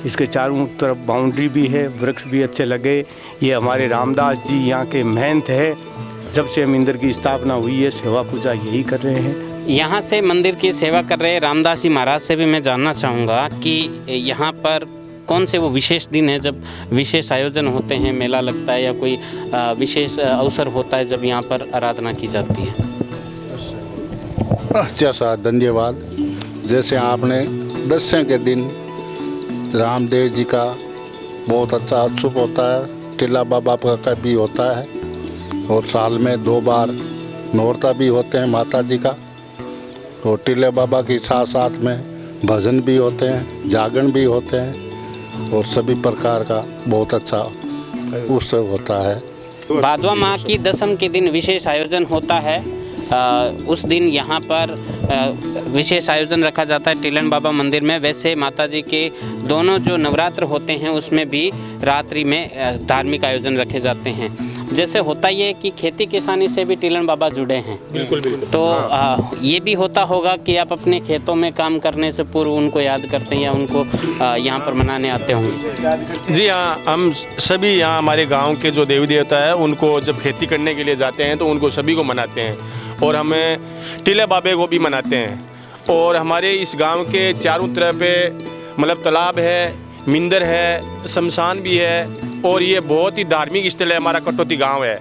Speaker 6: इसके चारों तरफ बाउंड्री भी है, वृक्ष भी अच्छे लगे। ये हमारे रामदास जी यहाँ के महंत है। जब से मंदिर की स्थापना हुई है सेवा पूजा यही कर रहे हैं।
Speaker 1: यहाँ से मंदिर की सेवा कर रहे रामदास जी महाराज से भी मैं जानना चाहूँगा कि यहाँ पर कौन से वो विशेष दिन है जब विशेष आयोजन होते हैं, मेला लगता है या कोई विशेष अवसर होता है जब यहाँ पर आराधना की जाती है।
Speaker 7: अच्छा सा धन्यवाद। जैसे आपने दशहरे के दिन रामदेव जी का बहुत अच्छा उत्सव होता है, टीला बाबा का भी होता है और साल में 2 बार नौरता भी होते हैं माता जी का। और टीले बाबा के साथ साथ में भजन भी होते हैं, जागरण भी होते हैं और सभी प्रकार का बहुत अच्छा उत्सव होता है।
Speaker 1: भादवा माह की दशम के दिन विशेष आयोजन होता है उस दिन यहाँ पर विशेष आयोजन रखा जाता है टीलन बाबा मंदिर में। वैसे माता जी के दोनों जो नवरात्र होते हैं उसमें भी रात्रि में धार्मिक आयोजन रखे जाते हैं। जैसे होता ये कि खेती किसानी से भी टीलन बाबा जुड़े हैं।
Speaker 8: बिल्कुल बिल्कुल।
Speaker 1: तो ये भी होता होगा कि आप अपने खेतों में काम करने से पूर्व उनको याद करते हैं या उनको यहाँ पर मनाने आते होंगे।
Speaker 8: जी हाँ, हम सभी यहाँ हमारे गांव के जो देवी देवता है उनको जब खेती करने के लिए जाते हैं तो उनको सभी को मनाते हैं और हमें टीले बाबे को भी मनाते हैं। और हमारे इस गांव के चारों तरफ मतलब तालाब है, मिंदर है, शमशान भी है और ये बहुत ही धार्मिक स्थल है। हमारा कटौती गांव है।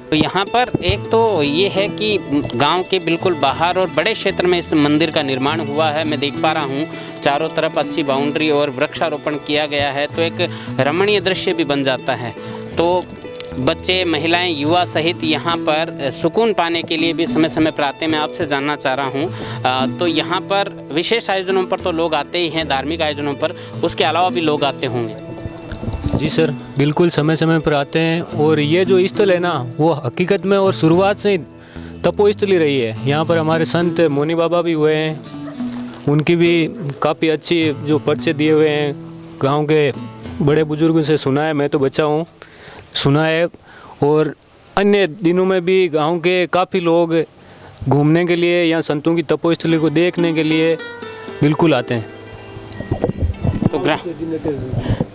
Speaker 1: तो यहाँ पर एक तो ये है कि गांव के बिल्कुल बाहर और बड़े क्षेत्र में इस मंदिर का निर्माण हुआ है। मैं देख पा रहा हूँ चारों तरफ अच्छी बाउंड्री और वृक्षारोपण किया गया है, तो एक रमणीय दृश्य भी बन जाता है। तो बच्चे, महिलाएं, युवा सहित यहाँ पर सुकून पाने के लिए भी समय समय पर आते हैं। मैं आपसे जानना चाह रहा हूँ तो यहाँ पर विशेष आयोजनों पर तो लोग आते ही हैं, धार्मिक आयोजनों पर, उसके अलावा भी लोग आते होंगे।
Speaker 9: जी सर, बिल्कुल समय समय पर आते हैं। और ये जो स्थल है ना, वो हकीकत में और शुरुआत से तपोस्थली रही है। यहाँ पर हमारे संत मोनी बाबा भी हुए हैं, उनकी भी काफ़ी अच्छी जो परिचय दिए हुए हैं। गांव के बड़े बुजुर्गों से सुना है, मैं तो बच्चा हूँ, सुना है। और अन्य दिनों में भी गांव के काफ़ी लोग घूमने के लिए या संतों की तपोस्थली को देखने के लिए बिल्कुल आते हैं।
Speaker 1: तो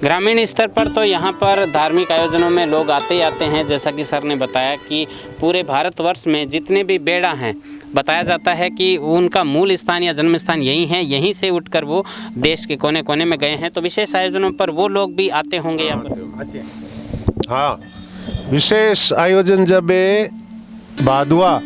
Speaker 1: ग्रामीण स्तर पर तो यहाँ पर धार्मिक आयोजनों में लोग आते ही आते हैं। जैसा कि सर ने बताया कि पूरे भारतवर्ष में जितने भी बेड़ा हैं, बताया जाता है कि उनका मूल स्थान या जन्म स्थान यही है, यहीं से उठकर वो देश के कोने कोने में गए हैं। तो विशेष आयोजनों पर वो लोग भी आते होंगे यहाँ पर।
Speaker 5: हाँ, विशेष आयोजन जब भादुआ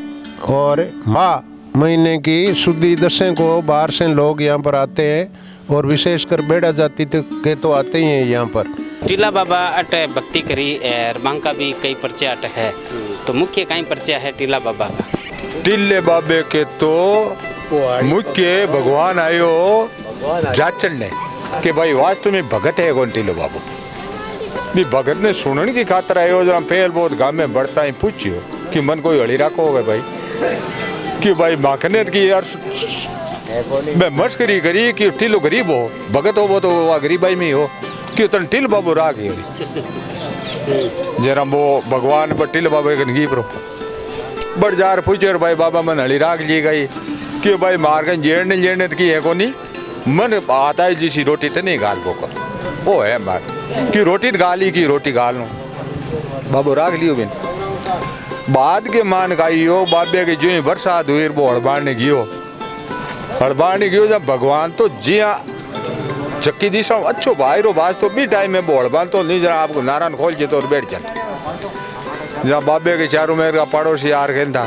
Speaker 5: और माह महीने की शुद्धि दशें को बाहर से लोग यहाँ पर आते हैं और विशेषकर बेड़ा जाति के तो आते ही हैं यहाँ पर।
Speaker 1: टीला बाबा अट भक्ति करी रबांग का भी कई परिचय अट है, तो मुख्य कई परिचय है टीला बाबा का।
Speaker 10: टीले बाबे के तो मुख्य भगवान आयो जाचन ने कि भाई वास्तव में भगत है कौन टीलो बाबू भी भगत ने सुनने की खातर आयो। जरा पहल बहुत गांव में बढ़ता ही पूछियो कि मन कोई हड़ी रखो होगा भाई कि भाई माखने की यार मैं मस्करी करी कि टीलो गरीब हो, भगत हो वो तो वह गरीबाई में ही हो कि तन टील बाबू राग जरा वो भगवान पर टील बाबू के नगी प्रो बड़ जार पूछे भाई बाबा मन हड़ी राग ली गई कि भाई मार के जेड़ने की है को नहीं मन आता है जिसी रोटी तो नहीं गाल को वो है बात कि रोटी गाली की रोटी गाल लो बाबू राग लियो बिन बाद के मान गाइयो बाबे के जो ही बरसात हुई वो हड़बाड़ने गयो जब भगवान तो जिया चक्की दिशा अच्छो भाई रो बाज तो भी टाइम में वो हड़बान तो नहीं जरा आपको नारायण खोल के तो और बैठ जाते जहाँ बाबे के चारों मेरे का पड़ोसी यार कहता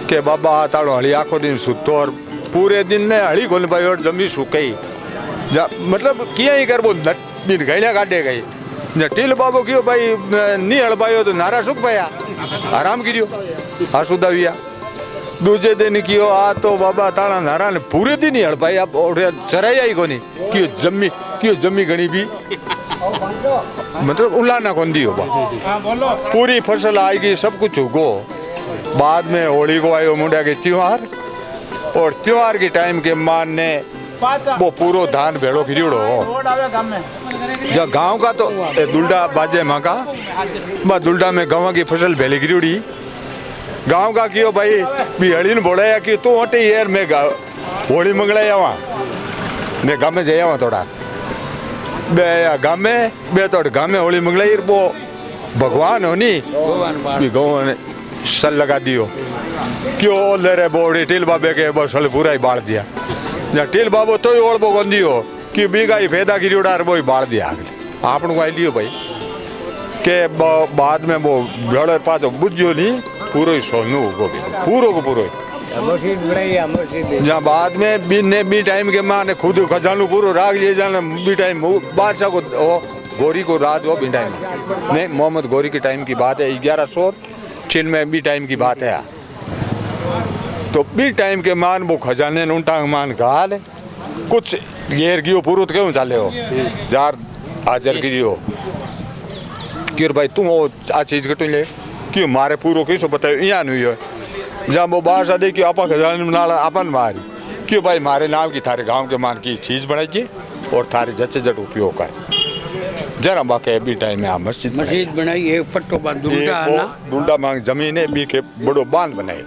Speaker 10: कि बाबा ताड़ो हड़ी आखो दिन सुतो और पूरे दिन ने हड़ी खोल पाई और जमी सूखी मतलब किया ही कर वो गैलियाँ काटे गई टील बाबू क्यों भाई नहीं हड़ पायो तो नारा सूख पाया आराम करियो आसुदा हुआ दूसरे दिन कियो आ तो बाबा ताड़ा नारा ने पूरे दिन ही हड़ पाई आप सराया ही कोनी क्यों जमी गणी भी मतलब उलाना कौन दी हो पूरी फसल आएगी सब कुछ उगो। बाद में होली को आयो मुंडा के त्योहार और त्योहार के टाइम के मान ने वो पूरो धान भेड़ो गिरियोड़ो जब गांव का तो दुल्डा बाजे माँ का दुल्डा में गाँव की फसल भेली गिरियोड़ी गांव का क्यों भाई बिहड़ी ने बोला कि तू हटे यार मैं होली मंगला जावा मैं गाँव में जाया थोड़ा बे गाँव में बे तो गाँव में होली मंगला वो भगवान हो नी गाँव ने सल लगा दियो क्यों ले रे बोड़ी टील बाबे के बस पूरा ही बाढ़ दिया या टील बाबू तो ही ओढ़ बो गंदी हो कि बीगा ही फेदा गिरी उड़ा वो ही बाढ़ दिया आगे आप आई लियो भाई के बाद में वो भेड़ पास बुझो नहीं पूरो ही सोनू को पूरो को पूरो जहाँ बाद में बी टाइम के माँ ने खुद खजानू पूरो राग लिए जाने बी टाइम बादशाह को गोरी को राज हो बी टाइम नहीं मोहम्मद गोरी के टाइम की बात है 1106 में बी टाइम की बात है। तो बी टाइम के मान वो खजाने उल्टा मान कहा ले कुछ घेर गियो पूरो तो क्यों चाले हो जार हाजर गिरियो क्यों भाई तुम वो आ चीज कटो ले क्यों मारे पूरो किसो बताओ यहाँ नहीं हो जहाँ वो बाहर से देखियो आपा खजाने नाला अपन मारी क्यों भाई मारे नाम की थारे गांव के मान की चीज़ बनाइए और थारे जच जट उपयोग कर जरा बाके भी टाइम में मस्जिद
Speaker 11: बनाई है पट्टो बांध
Speaker 10: डूंडा मांग जमीन है बी के बड़ो बांध बनाए।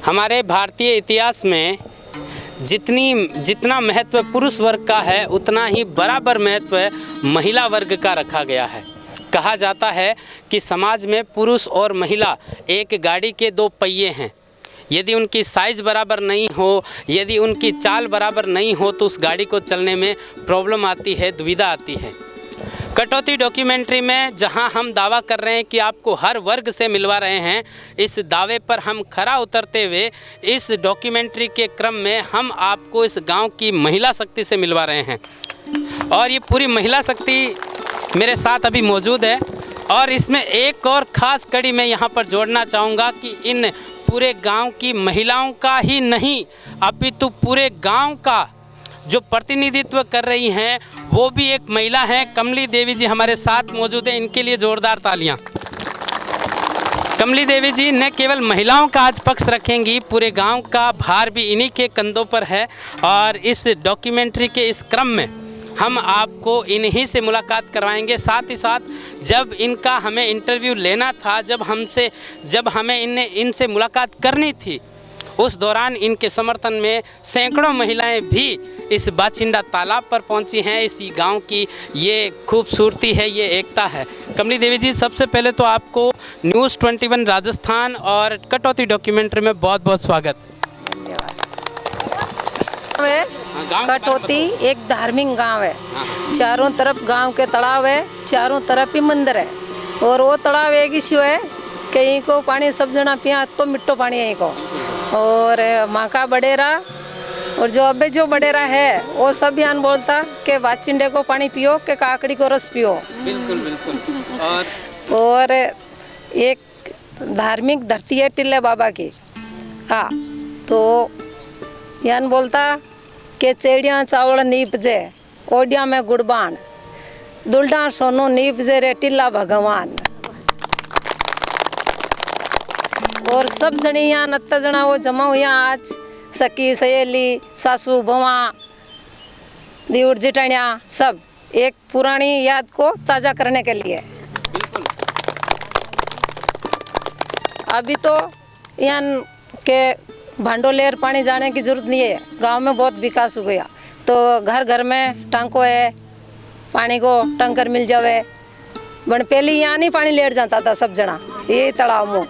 Speaker 1: हमारे भारतीय इतिहास में जितना महत्व पुरुष वर्ग का है उतना ही बराबर महत्व महिला वर्ग का रखा गया है। कहा जाता है कि समाज में पुरुष और महिला एक गाड़ी के दो पहिए हैं। यदि उनकी साइज़ बराबर नहीं हो, यदि उनकी चाल बराबर नहीं हो तो उस गाड़ी को चलने में प्रॉब्लम आती है, दुविधा आती है। कटौती डॉक्यूमेंट्री में जहां हम दावा कर रहे हैं कि आपको हर वर्ग से मिलवा रहे हैं, इस दावे पर हम खरा उतरते हुए इस डॉक्यूमेंट्री के क्रम में हम आपको इस गांव की महिला शक्ति से मिलवा रहे हैं। और ये पूरी महिला शक्ति मेरे साथ अभी मौजूद है। और इसमें एक और ख़ास कड़ी मैं यहाँ पर जोड़ना चाहूँगा कि इन पूरे गाँव की महिलाओं का ही नहीं अपितु पूरे गाँव का जो प्रतिनिधित्व कर रही हैं वो भी एक महिला हैं। कमली देवी जी हमारे साथ मौजूद हैं, इनके लिए जोरदार तालियां। कमली देवी जी न केवल महिलाओं का आज पक्ष रखेंगी, पूरे गांव का भार भी इन्हीं के कंधों पर है। और इस डॉक्यूमेंट्री के इस क्रम में हम आपको इन्हीं से मुलाकात करवाएंगे। साथ ही साथ जब इनका हमें इंटरव्यू लेना था, जब हमें इनसे मुलाकात करनी थी, उस दौरान इनके समर्थन में सैकड़ों महिलाएं भी इस बाछिंडा तालाब पर पहुंची हैं। इस गांव की ये खूबसूरती है, ये एकता है। कमली देवी जी, सबसे पहले तो आपको न्यूज़ 21 राजस्थान और कटौती डॉक्यूमेंट्री में बहुत बहुत स्वागत।
Speaker 12: कटौती एक धार्मिक गांव है। चारों तरफ गांव के तालाब है, चारों तरफ ही मंदिर है। और वो तालाब एक इश्यू है, कहीं को पानी सब जना पिया तो मिट्टो पानी यहीं को। और माँ का बडेरा और जो बडेरा है वो सब यान बोलता कि बाचिंडे को पानी पियो कि काकड़ी को रस पियो।
Speaker 1: बिल्कुल बिल्कुल।
Speaker 12: और एक धार्मिक धरती है टिल्ले बाबा की। हाँ, तो यान बोलता कि चेड़िया चावल नीपजे ओडिया में गुड़बान, दुल्डा सोनो नीपजे रे टिल्ला भगवान। और सब जनी यहाँ नत्ता जना वो जमा हुआ आज, सखी सहेली सासू बवा दीवर जिटानिया सब एक पुरानी याद को ताज़ा करने के लिए। अभी तो यहाँ के भांडोलेर पानी जाने की जरूरत नहीं है, गांव में बहुत विकास हो गया। तो घर घर में टांको है, पानी को टंकर मिल जावे। बन पहले यहाँ नहीं पानी लेट जाता था सब जना ये तालाब में।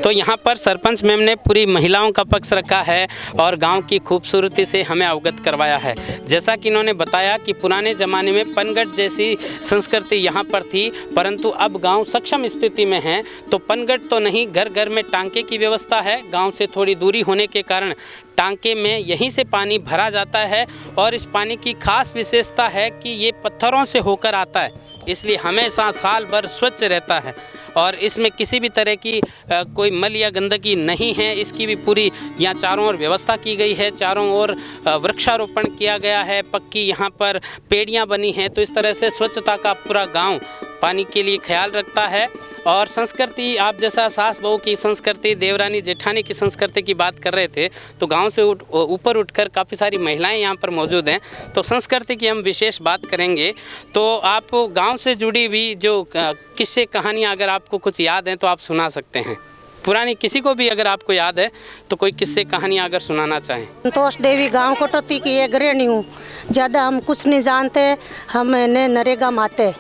Speaker 1: तो यहाँ पर सरपंच मैम ने पूरी महिलाओं का पक्ष रखा है और गांव की खूबसूरती से हमें अवगत करवाया है। जैसा कि इन्होंने बताया कि पुराने ज़माने में पनगढ़ जैसी संस्कृति यहाँ पर थी, परंतु अब गांव सक्षम स्थिति में है। तो पनगढ़ तो नहीं, घर घर में टांके की व्यवस्था है। गांव से थोड़ी दूरी होने के कारण टांके में यहीं से पानी भरा जाता है और इस पानी की खास विशेषता है कि ये पत्थरों से होकर आता है, इसलिए हमेशा साल भर स्वच्छ रहता है और इसमें किसी भी तरह की कोई मल या गंदगी नहीं है। इसकी भी पूरी यहाँ चारों ओर व्यवस्था की गई है, चारों ओर वृक्षारोपण किया गया है, पक्की यहाँ पर पेड़ियाँ बनी हैं। तो इस तरह से स्वच्छता का पूरा गांव पानी के लिए ख्याल रखता है। और संस्कृति, आप जैसा सास बहू की संस्कृति, देवरानी जेठानी की संस्कृति की बात कर रहे थे, तो गांव से ऊपर उठकर काफ़ी सारी महिलाएं यहाँ पर मौजूद हैं। तो संस्कृति की हम विशेष बात करेंगे। तो आप गांव से जुड़ी हुई जो किस्से कहानियाँ अगर आपको कुछ याद हैं तो आप सुना सकते हैं। पुरानी किसी को भी अगर आपको याद है तो कोई किस्से कहानियाँ अगर सुनाना चाहें।
Speaker 11: संतोष देवी गांव कटौती की एक गृहिणी हूँ। ज़्यादा हम कुछ नहीं जानते, हम नरेगा में आते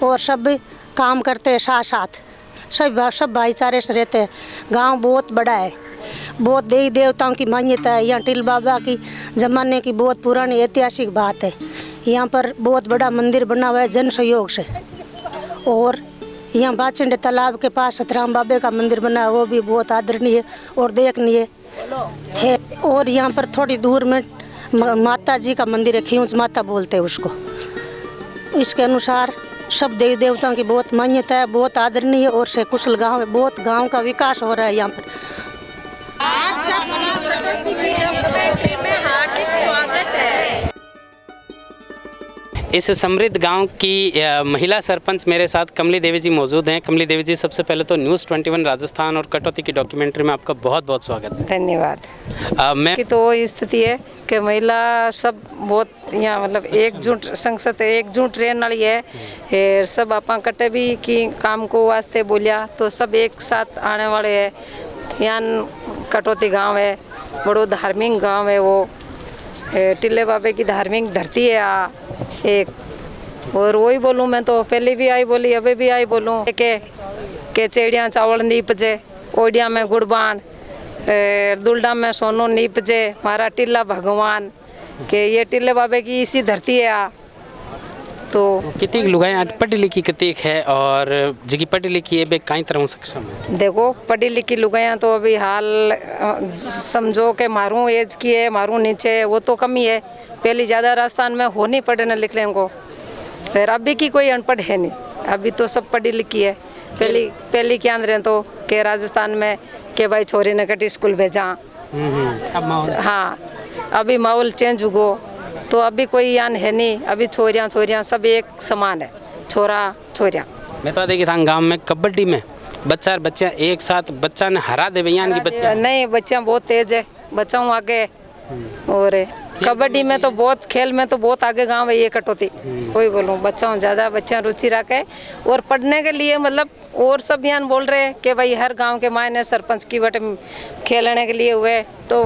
Speaker 11: और सब काम करते साथ साथ, सब भाईचारे से रहते हैं। गांव बहुत बड़ा है, बहुत देवी देवताओं की मान्यता है। यहाँ टिल बाबा की ज़माने की बहुत पुरानी ऐतिहासिक बात है। यहाँ पर बहुत बड़ा मंदिर बना हुआ है जन सहयोग से। और यहाँ बाचंडे तालाब के पास सतराम बाबे का मंदिर बना है, वो भी बहुत आदरणीय और देखनीय है। और यहाँ पर थोड़ी दूर में माता जी का मंदिर है, खींच माता बोलते हैं उसको। इसके अनुसार सब देवी देवताओं की बहुत मान्यता है, बहुत आदरणीय और से कुशल गांव है। बहुत गांव का विकास हो रहा है यहाँ पर।
Speaker 12: हार्दिक स्वागत है।
Speaker 1: इस समृद्ध गांव की महिला सरपंच मेरे साथ कमली देवी जी मौजूद हैं। कमली देवी जी, सबसे पहले तो न्यूज़ 21 राजस्थान और कटौती की डॉक्यूमेंट्री में आपका बहुत बहुत स्वागत है।
Speaker 12: धन्यवाद।
Speaker 1: मैं
Speaker 12: की तो वो स्थिति है कि महिला सब बहुत यहाँ मतलब एकजुट संसद एकजुट रहने वाली है। सब आप कटे भी कि काम को वास्ते बोलिया तो सब एक साथ आने वाले हैं। यहाँ कटौती गांव है, बड़ो धार्मिक गांव है। वो टिल्ले बाबे की धार्मिक धरती है एक। और वही बोलूँ मैं तो पहले भी आई बोली, अभी भी आई बोलूँ के चेड़ियाँ चावल नीपजे, ओडिया में गुड़बान, दुल्डा में सोनू नीपजे, हमारा टिल्ला भगवान के ये टिल्ले बाबे की इसी धरती है। तो
Speaker 1: कितनी लुगाई पढ़ी लिखी कितनी है और जिकी पढ़ी लिखी है कई तरह सक्षम है।
Speaker 12: देखो पढ़ी लिखी लुगाइयाँ तो अभी हाल समझो के मारूँ एज की है, मारूँ नीचे, वो तो कमी है। पहले ज़्यादा राजस्थान में हो नहीं पढ़ने लिखने को, फिर अभी की कोई अनपढ़ है नहीं, अभी तो सब पढ़ी लिखी है। पहली क्या रहे तो के राजस्थान में के भाई छोरी ने कटी स्कूल भेजा। हाँ, अभी माहौल चेंज हुआ तो अभी कोई यान है नहीं। अभी छोरियाँ सब एक समान है, छोरा छोरियाँ।
Speaker 1: मैं तो देखी था गांव में कबड्डी में बच्चा एक साथ बच्चा ने हरा दे भैया की बच्चा
Speaker 12: नहीं, बच्चा बहुत तेज है, बच्चा हूँ आगे। और कबड्डी में तो बहुत, खेल में तो बहुत आगे गांव है ये कटौती। कोई बोलूँ बच्चा ज़्यादा बच्चा रुचि रखे और पढ़ने के लिए मतलब। और सब यहाँ बोल रहे हैं कि भाई हर गांव के मायने सरपंच की बटे खेलने के लिए हुए तो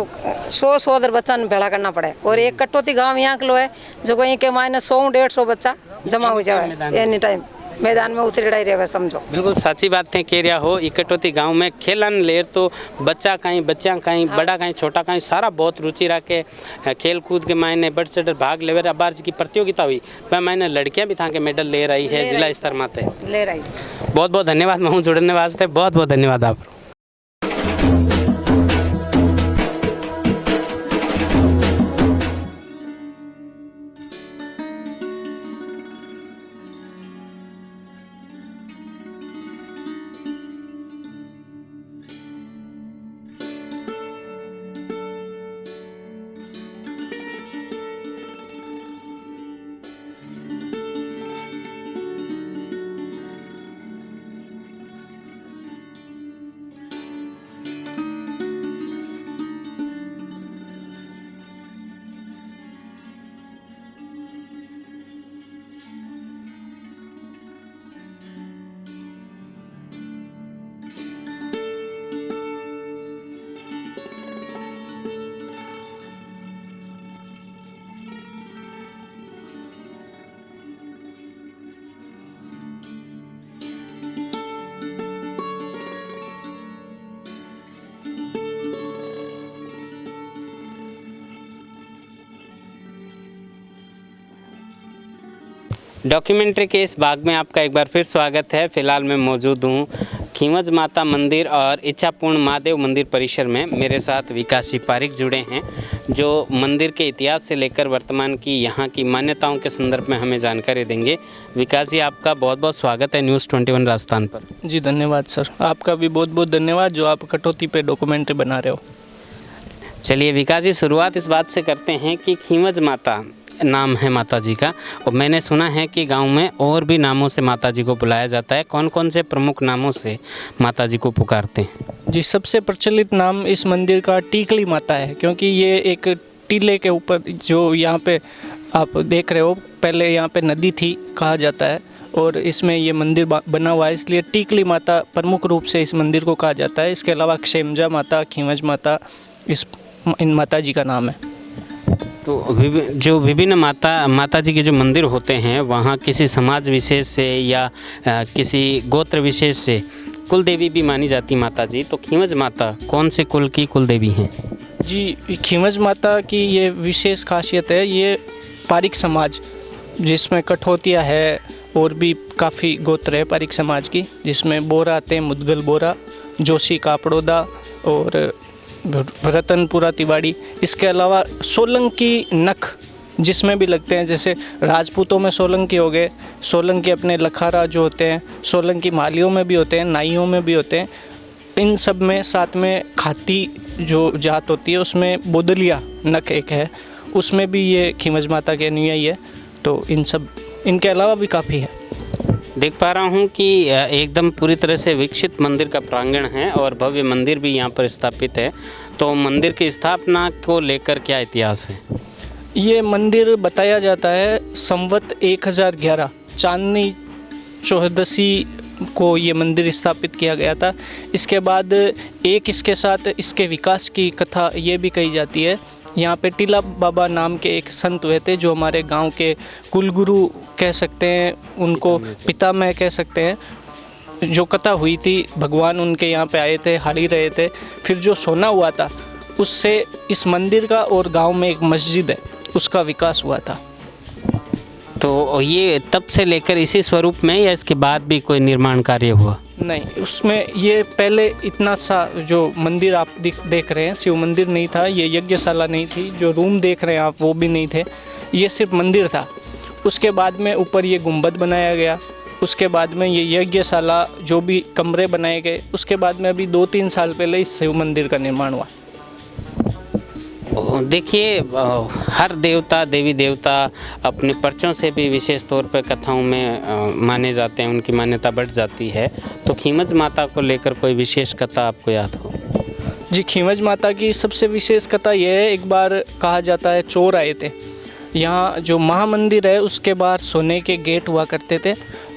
Speaker 12: 100 उधर बच्चा भेड़ा करना पड़े। और एक कटौती गांव यहाँ के लो है जो कहीं के मायने 100-150 बच्चा जमा हो जाए एनी टाइम मैदान में उतरी रहे समझो।
Speaker 1: बिल्कुल साची बात है कह रहा हो। इकटौती गांव में खेलन लेर तो बच्चा कहीं बड़ा कहीं छोटा कहीं सारा बहुत रुचि रखे खेल कूद के मायने बढ़ चढ़ भाग ले। अबार की प्रतियोगिता हुई वह मायने लड़कियां भी था के मेडल ले रही है जिला स्तर माते
Speaker 12: ले रही।
Speaker 1: बहुत बहुत धन्यवाद महू जुड़ने वास्ते, बहुत बहुत धन्यवाद आप। डॉक्यूमेंट्री के इस भाग में आपका एक बार फिर स्वागत है। फिलहाल मैं मौजूद हूँ खींवज माता मंदिर और इच्छापूर्ण महादेव मंदिर परिसर में। मेरे साथ विकास जी पारिक जुड़े हैं जो मंदिर के इतिहास से लेकर वर्तमान की यहाँ की मान्यताओं के संदर्भ में हमें जानकारी देंगे। विकास जी, आपका बहुत बहुत स्वागत है न्यूज़ 21 राजस्थान पर।
Speaker 13: जी धन्यवाद सर, आपका भी बहुत बहुत धन्यवाद जो आप कटौती पे डॉक्यूमेंट्री बना रहे हो।
Speaker 1: चलिए विकास जी, शुरुआत इस बात से करते हैं कि खींवज माता नाम है माता जी का, और मैंने सुना है कि गांव में और भी नामों से माता जी को बुलाया जाता है। कौन कौन से प्रमुख नामों से माता जी को पुकारते हैं?
Speaker 13: जी, सबसे प्रचलित नाम इस मंदिर का टीकली माता है, क्योंकि ये एक टीले के ऊपर जो यहाँ पे आप देख रहे हो, पहले यहाँ पे नदी थी कहा जाता है, और इसमें ये मंदिर बना हुआ है, इसलिए टीकली माता प्रमुख रूप से इस मंदिर को कहा जाता है। इसके अलावा क्षेमजा माता, खींवज माता इन माता जी का नाम है।
Speaker 1: तो जो विभिन्न माता जी के जो मंदिर होते हैं वहाँ किसी समाज विशेष से या किसी गोत्र विशेष से कुल देवी भी मानी जाती माता जी, तो खींवज माता कौन से कुल की कुल देवी हैं?
Speaker 13: जी, खींवज माता की ये विशेष खासियत है, ये पारिक समाज जिसमें कठौतिया है और भी काफ़ी गोत्र है पारिक समाज की, जिसमें बोरा आते हैं, मुदगल बोरा, जोशी कापड़ोदा और रतनपुरा तिवाड़ी। इसके अलावा सोलंकी नख जिसमें भी लगते हैं, जैसे राजपूतों में सोलंकी हो गए, सोलंकी अपने लखारा जो होते हैं, सोलंकी मालियों में भी होते हैं, नाइयों में भी होते हैं। इन सब में साथ में खाती जो जात होती है उसमें बोदलिया नख एक है, उसमें भी ये खींवज माता के अनुयायी है। तो इनके अलावा भी काफ़ी है।
Speaker 1: देख पा रहा हूँ कि एकदम पूरी तरह से विकसित मंदिर का प्रांगण है और भव्य मंदिर भी यहाँ पर स्थापित है। तो मंदिर की स्थापना को लेकर क्या इतिहास है?
Speaker 13: ये मंदिर बताया जाता है संवत 1011 चांदनी चौदसी को ये मंदिर स्थापित किया गया था। इसके बाद इसके साथ इसके विकास की कथा ये भी कही जाती है। यहाँ पे टीला बाबा नाम के एक संत हुए थे जो हमारे गांव के कुलगुरु कह सकते हैं, उनको पितामह कह सकते हैं। जो कथा हुई थी, भगवान उनके यहाँ पे आए थे, हाल ही रहे थे, फिर जो सोना हुआ था उससे इस मंदिर का और गांव में एक मस्जिद है उसका विकास हुआ था।
Speaker 1: तो ये तब से लेकर इसी स्वरूप में या इसके बाद भी कोई निर्माण कार्य हुआ?
Speaker 13: नहीं, उसमें ये पहले इतना सा जो मंदिर आप देख रहे हैं शिव मंदिर नहीं था, ये यज्ञशाला नहीं थी, जो रूम देख रहे हैं आप वो भी नहीं थे, ये सिर्फ मंदिर था। उसके बाद में ऊपर ये गुंबद बनाया गया, उसके बाद में ये यज्ञशाला जो भी कमरे बनाए गए, उसके बाद में अभी 2-3 साल पहले इस शिव मंदिर का निर्माण हुआ।
Speaker 1: देखिए, हर देवता देवी देवता अपने पर्चों से भी विशेष तौर पर कथाओं में माने जाते हैं, उनकी मान्यता बढ़ जाती है। तो खींवज माता को लेकर कोई विशेष कथा आपको याद हो?
Speaker 13: जी, खींवज माता की सबसे विशेष कथा यह है, एक बार कहा जाता है चोर आए थे यहाँ, जो महामंदिर है उसके बाहर सोने के गेट हुआ करते थे,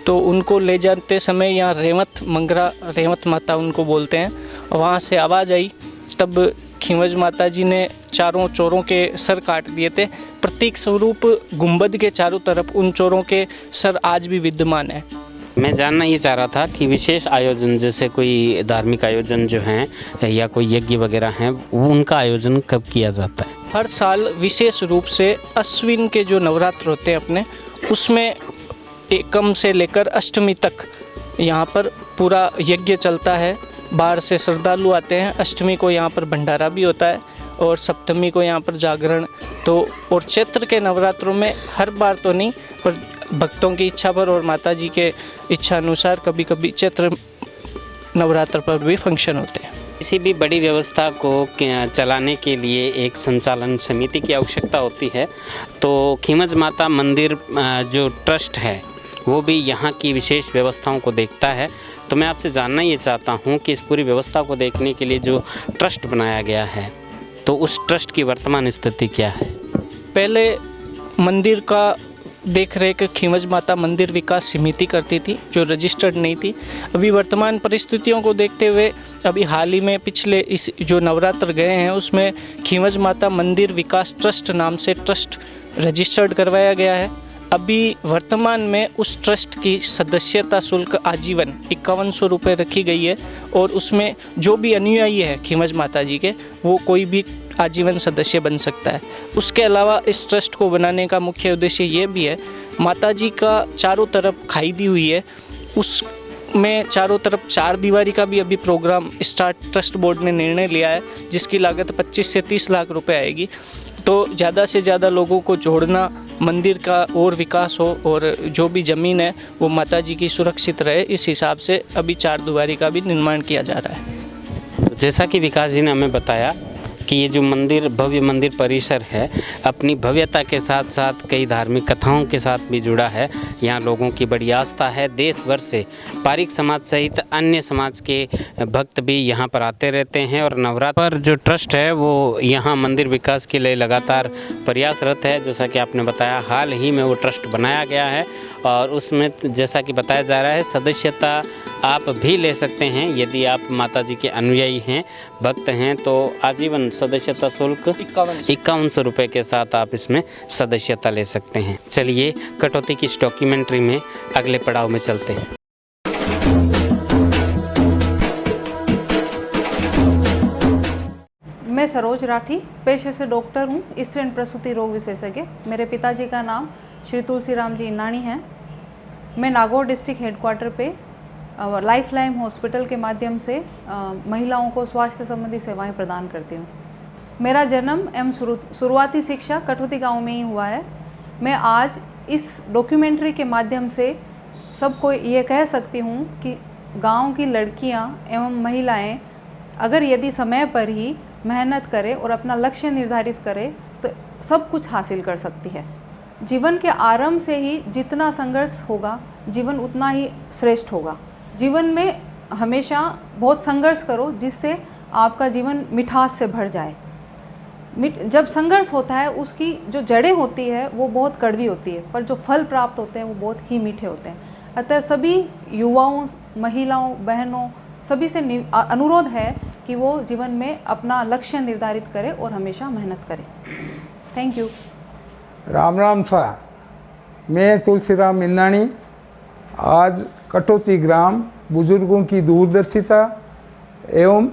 Speaker 13: तो उनको ले जाते समय यहाँ रेवत माता उनको बोलते हैं, वहाँ से आवाज़ आई, तब खींवज माता जी ने चारों चोरों के सर काट दिए थे। प्रतीक स्वरूप गुंबद के चारों तरफ उन चोरों के सर आज भी विद्यमान है।
Speaker 1: मैं जानना ये चाह रहा था कि विशेष आयोजन जैसे कोई धार्मिक आयोजन जो हैं या कोई यज्ञ वगैरह हैं, उनका आयोजन कब किया जाता है?
Speaker 13: हर साल विशेष रूप से अश्विन के जो नवरात्र होते हैं अपने, उसमें एकम से लेकर अष्टमी तक यहाँ पर पूरा यज्ञ चलता है। बाहर से श्रद्धालु आते हैं। अष्टमी को यहाँ पर भंडारा भी होता है और सप्तमी को यहाँ पर जागरण। तो और चैत्र के नवरात्रों में हर बार तो नहीं, पर भक्तों की इच्छा पर और माता जी के इच्छा अनुसार कभी कभी चैत्र नवरात्र पर भी फंक्शन होते हैं।
Speaker 1: किसी भी बड़ी व्यवस्था को चलाने के लिए एक संचालन समिति की आवश्यकता होती है। तो खींवज माता मंदिर जो ट्रस्ट है वो भी यहाँ की विशेष व्यवस्थाओं को देखता है। तो मैं आपसे जानना ये चाहता हूँ कि इस पूरी व्यवस्था को देखने के लिए जो ट्रस्ट बनाया गया है, तो उस ट्रस्ट की वर्तमान स्थिति क्या है?
Speaker 13: पहले मंदिर का देख रेख खींवज माता मंदिर विकास समिति करती थी, जो रजिस्टर्ड नहीं थी। अभी वर्तमान परिस्थितियों को देखते हुए अभी हाल ही में पिछले इस जो नवरात्र गए हैं उसमें खींवज माता मंदिर विकास ट्रस्ट नाम से ट्रस्ट रजिस्टर्ड करवाया गया है। अभी वर्तमान में उस ट्रस्ट की सदस्यता शुल्क आजीवन 5100 रुपये रखी गई है और उसमें जो भी अनुयायी है खींवज माता जी के, वो कोई भी आजीवन सदस्य बन सकता है। उसके अलावा इस ट्रस्ट को बनाने का मुख्य उद्देश्य ये भी है, माता जी का चारों तरफ खाई दी हुई है, उसमें चारों तरफ 4 दीवारी का भी अभी प्रोग्राम ट्रस्ट बोर्ड ने निर्णय लिया है, जिसकी लागत 25 से 30 लाख रुपए आएगी। तो ज़्यादा से ज़्यादा लोगों को जोड़ना, मंदिर का और विकास हो और जो भी ज़मीन है वो माता जी की सुरक्षित रहे, इस हिसाब से अभी 4 दीवारी का भी निर्माण किया जा रहा है।
Speaker 1: जैसा कि विकास जी ने हमें बताया कि ये जो मंदिर, भव्य मंदिर परिसर है, अपनी भव्यता के साथ साथ कई धार्मिक कथाओं के साथ भी जुड़ा है। यहाँ लोगों की बड़ी आस्था है। देश भर से पारिक समाज सहित अन्य समाज के भक्त भी यहाँ पर आते रहते हैं और नवरात्र पर जो ट्रस्ट है वो यहाँ मंदिर विकास के लिए लगातार प्रयासरत है। जैसा कि आपने बताया, हाल ही में वो ट्रस्ट बनाया गया है और उसमें जैसा कि बताया जा रहा है, सदस्यता आप भी ले सकते हैं। यदि आप माता जी के अनुयायी हैं, भक्त हैं, तो आजीवन सदस्यता शुल्क 5100 रुपये के साथ आप इसमें सदस्यता ले सकते हैं। चलिए कटौती की इस डॉक्यूमेंट्री में अगले पड़ाव में चलते हैं।
Speaker 14: मैं सरोज राठी, पेशे से डॉक्टर हूँ, स्त्री एवं प्रसूति रोग विशेषज्ञ। मेरे पिताजी का नाम श्री तुलसीराम जी इनानी है। मैं नागौर डिस्ट्रिक्ट हेडक्वार्टर पे लाइफ लाइन हॉस्पिटल के माध्यम से महिलाओं को स्वास्थ्य संबंधी सेवाएं प्रदान करती हूँ। मेरा जन्म एवं शुरुआती शिक्षा कटौती गांव में ही हुआ है। मैं आज इस डॉक्यूमेंट्री के माध्यम से सबको ये कह सकती हूँ कि गांव की लड़कियाँ एवं महिलाएं अगर यदि समय पर ही मेहनत करें और अपना लक्ष्य निर्धारित करें तो सब कुछ हासिल कर सकती है। जीवन के आरंभ से ही जितना संघर्ष होगा, जीवन उतना ही श्रेष्ठ होगा। जीवन में हमेशा बहुत संघर्ष करो जिससे आपका जीवन मिठास से भर जाए। जब संघर्ष होता है उसकी जो जड़ें होती है वो बहुत कड़वी होती है, पर जो फल प्राप्त होते हैं वो बहुत ही मीठे होते हैं। अतः सभी युवाओं, महिलाओं, बहनों सभी से अनुरोध है कि वो जीवन में अपना लक्ष्य निर्धारित करें और हमेशा मेहनत करें। Thank you.
Speaker 15: राम राम सा, मैं तुलसीराम इंदानी आज कटौती ग्राम बुजुर्गों की दूरदर्शिता एवं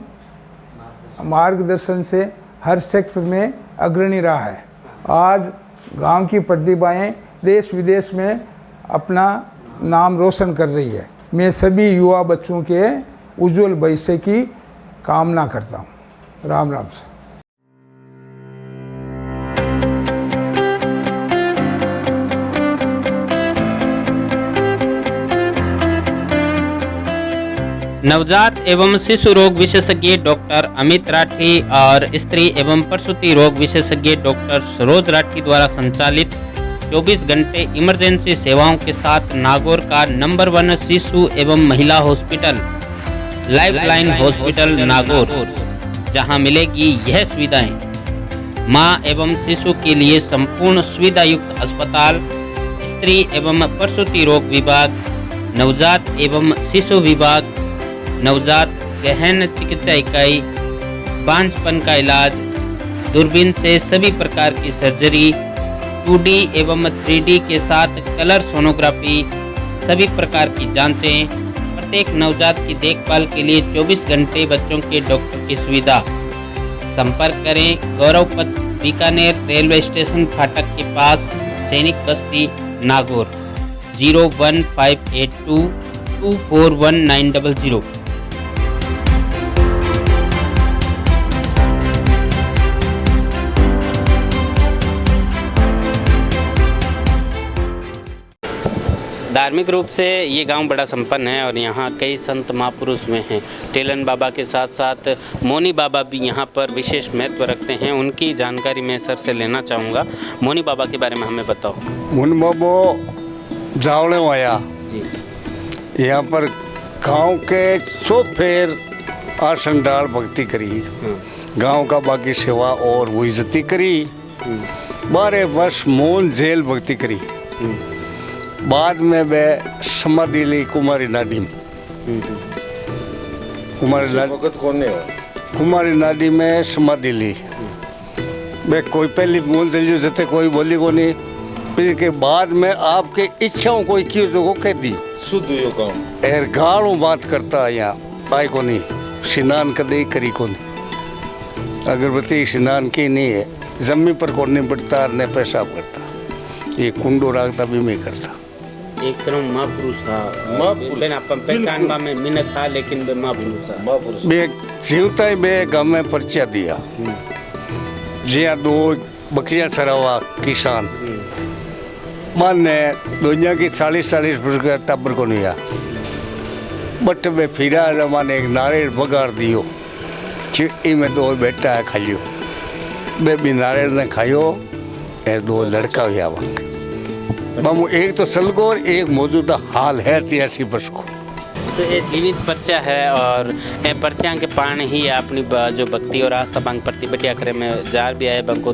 Speaker 15: मार्गदर्शन से हर क्षेत्र में अग्रणी रहा है। आज गांव की प्रतिभाएं देश विदेश में अपना नाम रोशन कर रही है। मैं सभी युवा बच्चों के उज्जवल भविष्य की कामना करता हूँ। राम राम सा।
Speaker 1: नवजात एवं शिशु रोग विशेषज्ञ डॉक्टर अमित राठी और स्त्री एवं प्रसूति रोग विशेषज्ञ डॉक्टर सरोज राठी द्वारा संचालित 24 घंटे इमरजेंसी सेवाओं के साथ नागौर का नंबर 1 शिशु एवं महिला hospital life line hospital Nagaur, जहां मिलेगी यह सुविधाएं: मां एवं शिशु के लिए संपूर्ण सुविधा युक्त अस्पताल, स्त्री एवं प्रसूति रोग विभाग, नवजात एवं शिशु विभाग, नवजात गहन चिकित्सा इकाई, बांझपन का इलाज, दूरबीन से सभी प्रकार की सर्जरी, 2D एवं 3D के साथ कलर सोनोग्राफी, सभी प्रकार की जांचें, प्रत्येक नवजात की देखभाल के लिए 24 घंटे बच्चों के डॉक्टर की सुविधा। संपर्क करें गौरव पथ, बीकानेर रेलवे स्टेशन फाटक के पास, सैनिक बस्ती, नागौर। 01582 241900। धार्मिक रूप से ये गांव बड़ा संपन्न है और यहाँ कई संत महापुरुष में हैं। टेलन बाबा के साथ साथ मोनी बाबा भी यहाँ पर विशेष महत्व रखते हैं। उनकी जानकारी मैं सर से लेना चाहूँगा। मोनी बाबा के बारे में हमें बताओ।
Speaker 6: मोनी बाबा जावले आया यहाँ पर गांव के 100 फेर आसन डाल भक्ति करी, गांव का बाकी सेवा और वो इज्जती करी। 12 वर्ष मौन जेल भक्ति करी। बाद में वे समाधि ली कुमारी नाडी में। कुमारी नाडी में समाधि ली। वे कोई पहली मौन जलियो जते कोई बोली को नहीं। फिर के बाद में आपके इच्छाओं कोई की जो कह दी शुद्ध यो काम एर गालों बात करता यहाँ आए को नहीं। स्नान कदे करी को नहीं। अगरबत्ती स्नान की नहीं है, जमीन पर को नहीं बढ़ता ने पेशाब करता। ये कुंडो रागता भी मैं करता।
Speaker 1: एक तरह महापुरुष था, बेन अपन पहचान में मिनत था, लेकिन बे महापुरुष था।
Speaker 6: बे जीवता ही बे गाँव में परिचय दिया, जिया 2 बकरियां चरावा किसान माने दुनिया की 40-40 वर्ष का टब्बर को नहीं आ, बट वे फिरा जमाने एक नारियल बगाड़ दियो, चिट्टी में 2 बेटा है खाइयो, बे भी नारियल ने खाइयो, 2 लड़का हुआ मामू, एक तो सलगो और एक मौजूदा हाल है 83 वर्ष को।
Speaker 1: तो ये जीवित पर्चा है और ये पर्चा के पान ही अपनी जो भक्ति और आस्था बंग प्रति बढ़िया करे में जार भी है, बंको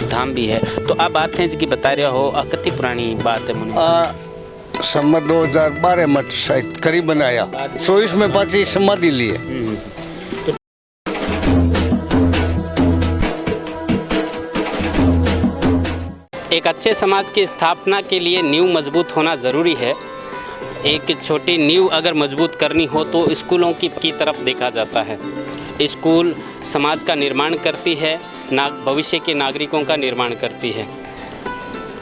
Speaker 1: धाम भी है। तो आप बात है जी बता रहे हो, कितनी पुरानी बात है मुझे?
Speaker 6: सम्मत 2012 मठ शायद करीबन आया, 24 में पाची समाधि लिए।
Speaker 1: एक अच्छे समाज की स्थापना के लिए नींव मजबूत होना ज़रूरी है। एक छोटी नींव अगर मजबूत करनी हो तो स्कूलों की तरफ देखा जाता है। स्कूल समाज का निर्माण करती है, भविष्य के नागरिकों का निर्माण करती है।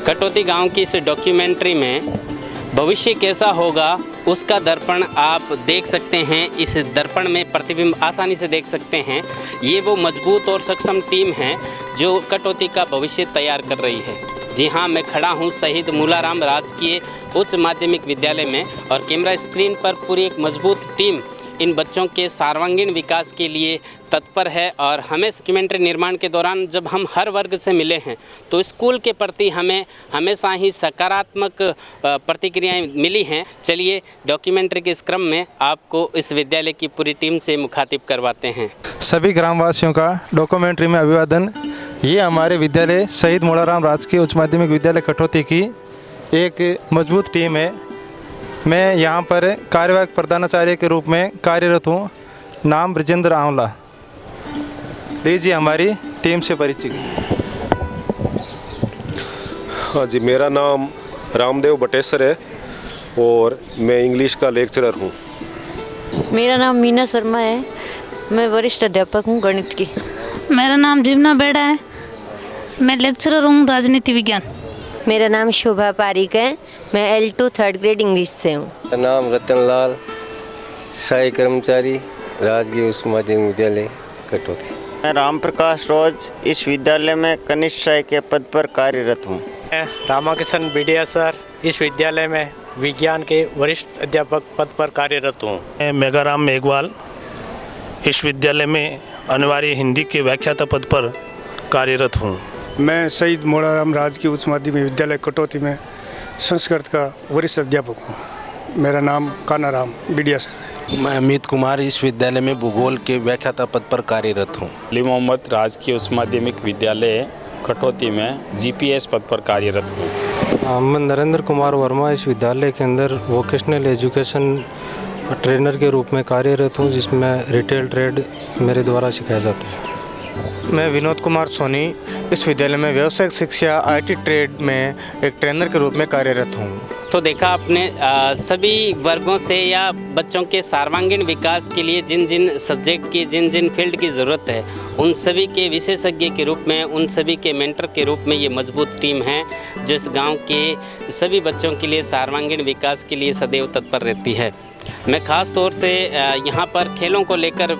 Speaker 1: कटौती गांव की इस डॉक्यूमेंट्री में भविष्य कैसा होगा उसका दर्पण आप देख सकते हैं। इस दर्पण में प्रतिबिंब आसानी से देख सकते हैं। ये वो मजबूत और सक्षम टीम है जो कटौती का भविष्य तैयार कर रही है। जी हाँ, मैं खड़ा हूँ शहीद मूलाराम राजकीय उच्च माध्यमिक विद्यालय में और कैमरा स्क्रीन पर पूरी एक मजबूत टीम इन बच्चों के सर्वांगीण विकास के लिए तत्पर है। और हमें डॉक्यूमेंट्री निर्माण के दौरान जब हम हर वर्ग से मिले हैं तो स्कूल के प्रति हमें हमेशा ही सकारात्मक प्रतिक्रियाएं मिली हैं। चलिए डॉक्यूमेंट्री के इस क्रम में आपको इस विद्यालय की पूरी टीम से मुखातिब करवाते हैं।
Speaker 16: सभी ग्रामवासियों का डॉक्यूमेंट्री में अभिवादन। ये हमारे विद्यालय शहीद मूलाराम राजकीय उच्च माध्यमिक विद्यालय कटौती की एक मजबूत टीम है। मैं यहाँ पर कार्यवाहक प्रधानाचार्य के रूप में कार्यरत हूँ। नाम ब्रजेंद्र आंवला। लीजिए हमारी टीम से परिचय।
Speaker 17: हाँ जी, मेरा नाम रामदेव बटेसर है और मैं इंग्लिश का लेक्चरर हूँ।
Speaker 18: मेरा नाम मीना शर्मा है, मैं वरिष्ठ अध्यापक हूँ गणित की।
Speaker 19: मेरा नाम जीवना बेड़ा है, मैं लेक्चरर हूँ राजनीति विज्ञान।
Speaker 20: मेरा नाम शोभा पारिक है, मैं L2 3rd ग्रेड इंग्लिश से हूँ।
Speaker 21: मेरा नाम रतनलाल, सहायक कर्मचारी राजकीय उच्च माध्यमिक विद्यालय कटौती।
Speaker 22: मैं राम प्रकाश रोज इस विद्यालय में कनिष्ठ सहायक के पद पर कार्यरत हूँ।
Speaker 23: मैं रामाकिशन बीडिया सर इस विद्यालय में विज्ञान के वरिष्ठ अध्यापक पद पर कार्यरत हूँ।
Speaker 24: मैं मेघाराम मेघवाल इस विद्यालय में अनिवार्य हिंदी के व्याख्याता पद पर कार्यरत हूँ।
Speaker 6: मैं शहीद मूलाराम राजकीय उच्च माध्यमिक विद्यालय कटौती में संस्कृत का वरिष्ठ अध्यापक हूँ। मेरा नाम कानाराम बीडिया सर है।
Speaker 25: मैं अमित कुमार इस विद्यालय में भूगोल के व्याख्याता पद पर कार्यरत हूँ।
Speaker 26: अली मोहम्मद राजकीय उच्च माध्यमिक विद्यालय कटौती में GPS पद पर कार्यरत हूँ।
Speaker 27: मैं नरेंद्र कुमार वर्मा इस विद्यालय के अंदर वोकेशनल एजुकेशन ट्रेनर के रूप में कार्यरत हूँ, जिसमें रिटेल ट्रेड मेरे द्वारा सिखाया जाता है।
Speaker 28: मैं विनोद कुमार सोनी इस विद्यालय में व्यावसायिक शिक्षा IT ट्रेड में एक ट्रेनर के रूप में कार्यरत हूँ।
Speaker 1: तो देखा आपने सभी वर्गों से या बच्चों के सर्वांगीण विकास के लिए जिन जिन सब्जेक्ट की जिन जिन फील्ड की ज़रूरत है उन सभी के विशेषज्ञ के रूप में, उन सभी के मेंटर के रूप में ये मजबूत टीम है जो इस गांव के सभी बच्चों के लिए सर्वांगीण विकास के लिए सदैव तत्पर रहती है। मैं ख़ास तौर से यहाँ पर खेलों को लेकर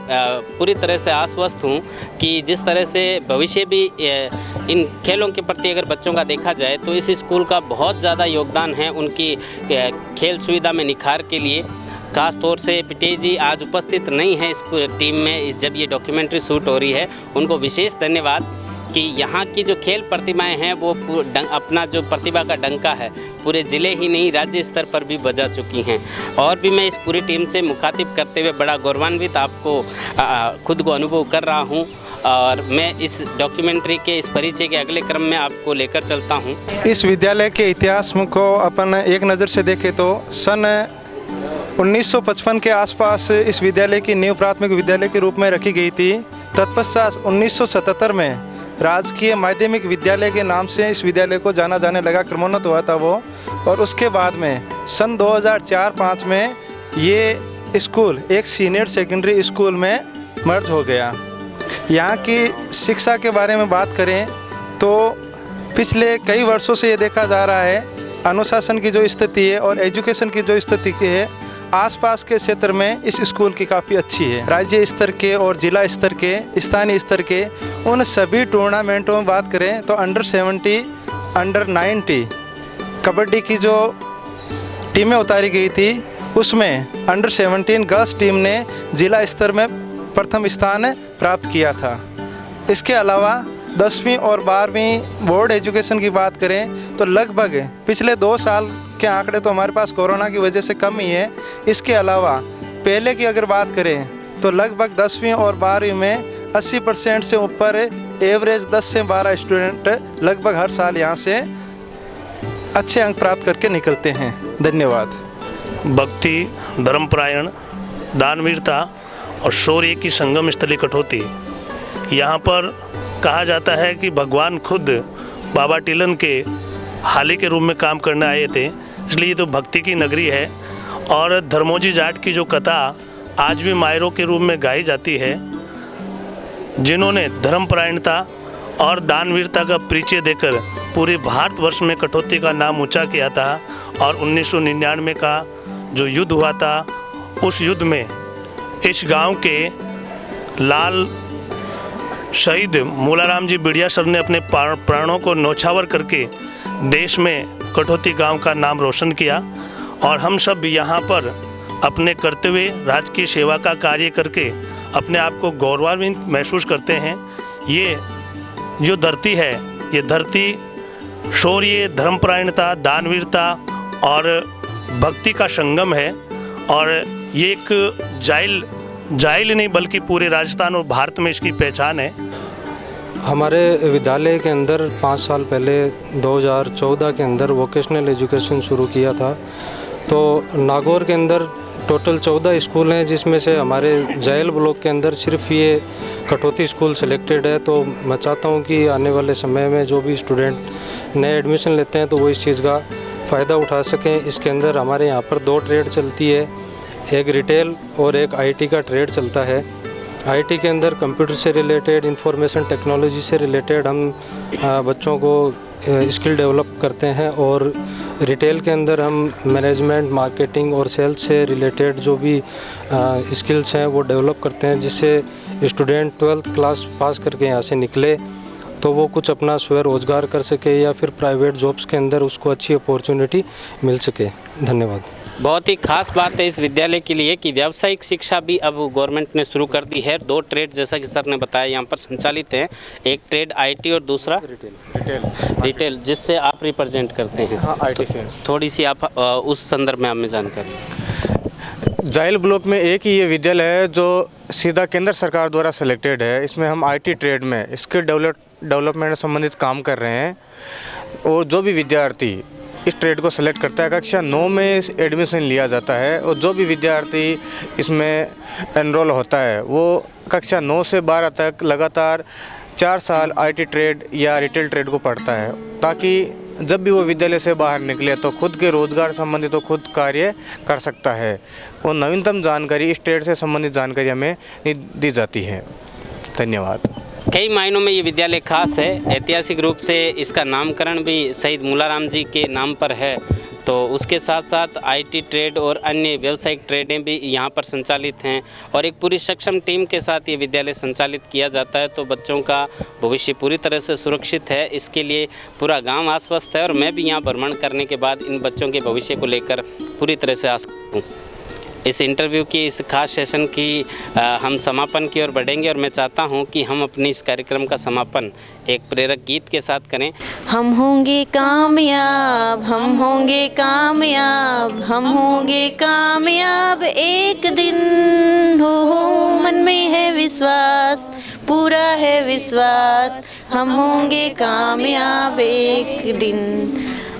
Speaker 1: पूरी तरह से आश्वस्त हूँ कि जिस तरह से भविष्य भी इन खेलों के प्रति अगर बच्चों का देखा जाए तो इस स्कूल का बहुत ज़्यादा योगदान है उनकी खेल सुविधा में निखार के लिए। खास तौर से पिटे जी आज उपस्थित नहीं है इस टीम में जब ये डॉक्यूमेंट्री शूट हो रही है, उनको विशेष धन्यवाद कि यहाँ की जो खेल प्रतिमाएं हैं वो अपना जो प्रतिभा का डंका है पूरे ज़िले ही नहीं राज्य स्तर पर भी बजा चुकी हैं। और भी मैं इस पूरी टीम से मुखातिब करते हुए बड़ा गौरवान्वित आपको खुद को अनुभव कर रहा हूँ और मैं इस डॉक्यूमेंट्री के इस परिचय के अगले क्रम में आपको लेकर चलता हूँ।
Speaker 16: इस विद्यालय के इतिहास को अपन एक नज़र से देखें तो सन 1955 के आसपास इस विद्यालय की नींव प्राथमिक विद्यालय के रूप में रखी गई थी। तत्पश्चात 1977 में राजकीय माध्यमिक विद्यालय के नाम से इस विद्यालय को जाना जाने लगा, क्रमोन्नत हुआ था वो। और उसके बाद में सन 2004-05 में ये स्कूल एक सीनियर सेकेंडरी स्कूल में मर्ज हो गया। यहाँ की शिक्षा के बारे में बात करें तो पिछले कई वर्षों से ये देखा जा रहा है, अनुशासन की जो स्थिति है और एजुकेशन की जो स्थिति है आसपास के क्षेत्र में इस स्कूल की काफ़ी अच्छी है। राज्य स्तर के और जिला स्तर के, स्थानीय स्तर के उन सभी टूर्नामेंटों में बात करें तो अंडर 70, अंडर 90 कबड्डी की जो टीमें उतारी गई थी उसमें अंडर 17 गर्ल्स टीम ने जिला स्तर में प्रथम स्थान प्राप्त किया था। इसके अलावा 10वीं और 12वीं बोर्ड एजुकेशन की बात करें तो लगभग पिछले 2 साल के आंकड़े तो हमारे पास कोरोना की वजह से कम ही है। इसके अलावा पहले की अगर बात करें तो लगभग 10वीं और 12वीं में 80% से ऊपर एवरेज 10 से 12 स्टूडेंट लगभग हर साल यहाँ से अच्छे अंक प्राप्त करके निकलते हैं। धन्यवाद।
Speaker 24: भक्ति, धर्मपरायण, दानवीरता और शौर्य की संगम स्थली कठौती। यहाँ पर कहा जाता है कि भगवान खुद बाबा टीलन के हाली के रूप में काम करने आए थे, इसलिए ये तो भक्ति की नगरी है। और धर्मोजी जाट की जो कथा आज भी मायरों के रूप में गाई जाती है, जिन्होंने धर्मपरायणता और दानवीरता का परिचय देकर पूरे भारतवर्ष में कठौती का नाम ऊंचा किया था। और 1999 का जो युद्ध हुआ था, उस युद्ध में इस गांव के लाल शहीद मूलाराम जी बिड़िया सर ने अपने प्राणों को न्यौछावर करके देश में कठौती गांव का नाम रोशन किया। और हम सब यहाँ पर अपने करते हुए राजकीय सेवा का कार्य करके अपने आप को गौरवान्वित महसूस करते हैं। ये जो धरती है, ये धरती शौर्य, धर्मपरायणता, दानवीरता और भक्ति का संगम है। और ये एक जाइल नहीं बल्कि पूरे राजस्थान और भारत में इसकी पहचान है।
Speaker 27: हमारे विद्यालय के अंदर 5 साल पहले 2014 के अंदर वोकेशनल एजुकेशन शुरू किया था। तो नागौर के अंदर टोटल 14 स्कूल हैं, जिसमें से हमारे जायल ब्लॉक के अंदर सिर्फ ये कठौती स्कूल सिलेक्टेड है। तो मैं चाहता हूँ कि आने वाले समय में जो भी स्टूडेंट नए एडमिशन लेते हैं तो वो इस चीज़ का फ़ायदा उठा सकें। इसके अंदर हमारे यहाँ पर 2 ट्रेड चलती है, एक रिटेल और एक आईटी का ट्रेड चलता है। आईटी के अंदर कंप्यूटर से रिलेटेड, इंफॉर्मेशन टेक्नोलॉजी से रिलेटेड हम बच्चों को स्किल डेवलप करते हैं। और रिटेल के अंदर हम मैनेजमेंट, मार्केटिंग और सेल्स से रिलेटेड जो भी स्किल्स हैं वो डेवलप करते हैं, जिससे स्टूडेंट 12th क्लास पास करके यहाँ से निकले तो वो कुछ अपना स्वरोजगार कर सके या फिर प्राइवेट जॉब्स के अंदर उसको अच्छी अपॉर्चुनिटी मिल सके। धन्यवाद।
Speaker 1: बहुत ही खास बात है इस विद्यालय के लिए कि व्यावसायिक शिक्षा भी अब गवर्नमेंट ने शुरू कर दी है। 2 ट्रेड जैसा कि सर ने बताया यहाँ पर संचालित हैं, एक ट्रेड आईटी और दूसरा रिटेल जिससे आप रिप्रेजेंट करते हैं।
Speaker 28: हाँ, आईटी से
Speaker 1: थोड़ी सी आप उस संदर्भ में हमें जानकारी।
Speaker 28: जाइल ब्लॉक में एक ही ये विद्यालय है जो सीधा केंद्र सरकार द्वारा सिलेक्टेड है। इसमें हम आईटी ट्रेड में स्किल डेवलपमेंट से संबंधित काम कर रहे हैं। और जो भी विद्यार्थी इस ट्रेड को सिलेक्ट करता है, कक्षा 9 में एडमिशन लिया जाता है। और जो भी विद्यार्थी इसमें एनरोल होता है वो कक्षा 9 से 12 तक लगातार 4 साल आईटी ट्रेड या रिटेल ट्रेड को पढ़ता है, ताकि जब भी वो विद्यालय से बाहर निकले तो खुद के रोजगार संबंधित तो खुद कार्य कर सकता है। और नवीनतम जानकारी इस ट्रेड से संबंधित जानकारी हमें दी जाती है। धन्यवाद।
Speaker 1: कई मायनों में ये विद्यालय खास है। ऐतिहासिक रूप से इसका नामकरण भी शहीद मूलाराम जी के नाम पर है। तो उसके साथ साथ आईटी ट्रेड और अन्य व्यावसायिक ट्रेडें भी यहाँ पर संचालित हैं और एक पूरी सक्षम टीम के साथ ये विद्यालय संचालित किया जाता है। तो बच्चों का भविष्य पूरी तरह से सुरक्षित है, इसके लिए पूरा गांव आश्वस्त है। और मैं भी यहाँ भ्रमण करने के बाद इन बच्चों के भविष्य को लेकर पूरी तरह से आश्वस्त हूँ। इस इंटरव्यू की, इस खास सेशन की हम समापन की ओर बढ़ेंगे और मैं चाहता हूं कि हम अपनी इस कार्यक्रम का समापन एक प्रेरक गीत के साथ करें।
Speaker 18: हम होंगे कामयाब, हम होंगे कामयाब, हम होंगे कामयाब एक दिन। हो मन में है विश्वास, पूरा है विश्वास, हम होंगे कामयाब एक दिन।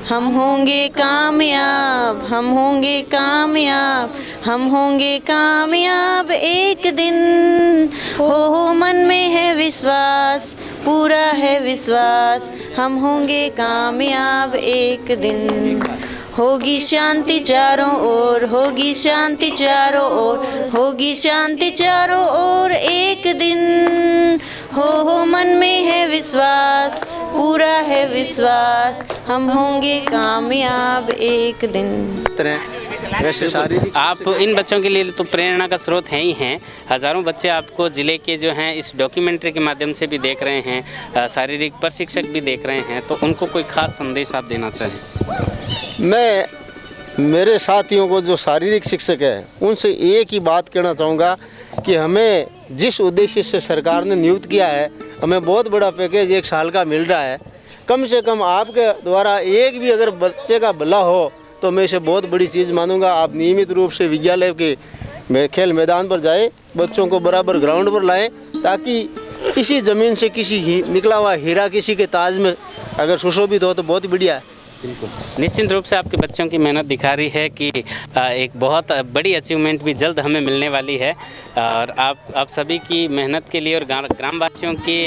Speaker 18: हम होंगे कामयाब, हम होंगे कामयाब, हम होंगे कामयाब एक दिन। हो मन में है विश्वास, पूरा है विश्वास, हम होंगे कामयाब एक दिन। होगी शांति चारों ओर, होगी शांति चारों ओर, होगी शांति चारों ओर एक दिन। हो मन में है विश्वास, पूरा है विश्वास, हम होंगे कामयाब एक दिन।
Speaker 1: वैसे आप इन बच्चों के लिए तो प्रेरणा का स्रोत हैं ही हैं। हज़ारों बच्चे आपको ज़िले के जो हैं इस डॉक्यूमेंट्री के माध्यम से भी देख रहे हैं, शारीरिक प्रशिक्षक भी देख रहे हैं, तो उनको कोई ख़ास संदेश आप देना चाहें?
Speaker 2: मैं मेरे साथियों को जो शारीरिक शिक्षक है उनसे एक ही बात कहना चाहूँगा कि हमें जिस उद्देश्य से सरकार ने नियुक्त किया है, हमें बहुत बड़ा पैकेज 1 साल का मिल रहा है। कम से कम आपके द्वारा एक भी अगर बच्चे का भला हो तो मैं इसे बहुत बड़ी चीज़ मानूंगा। आप नियमित रूप से विद्यालय के खेल मैदान पर जाएं, बच्चों को बराबर ग्राउंड पर लाएं, ताकि इसी ज़मीन से निकला हुआ हीरा किसी के ताज में अगर सुशोभित हो तो बहुत बढ़िया है।
Speaker 1: बिल्कुल, निश्चित रूप से आपके बच्चों की मेहनत दिखा रही है कि एक बहुत बड़ी अचीवमेंट भी जल्द हमें मिलने वाली है। और आप सभी की मेहनत के लिए और ग्रामवासियों के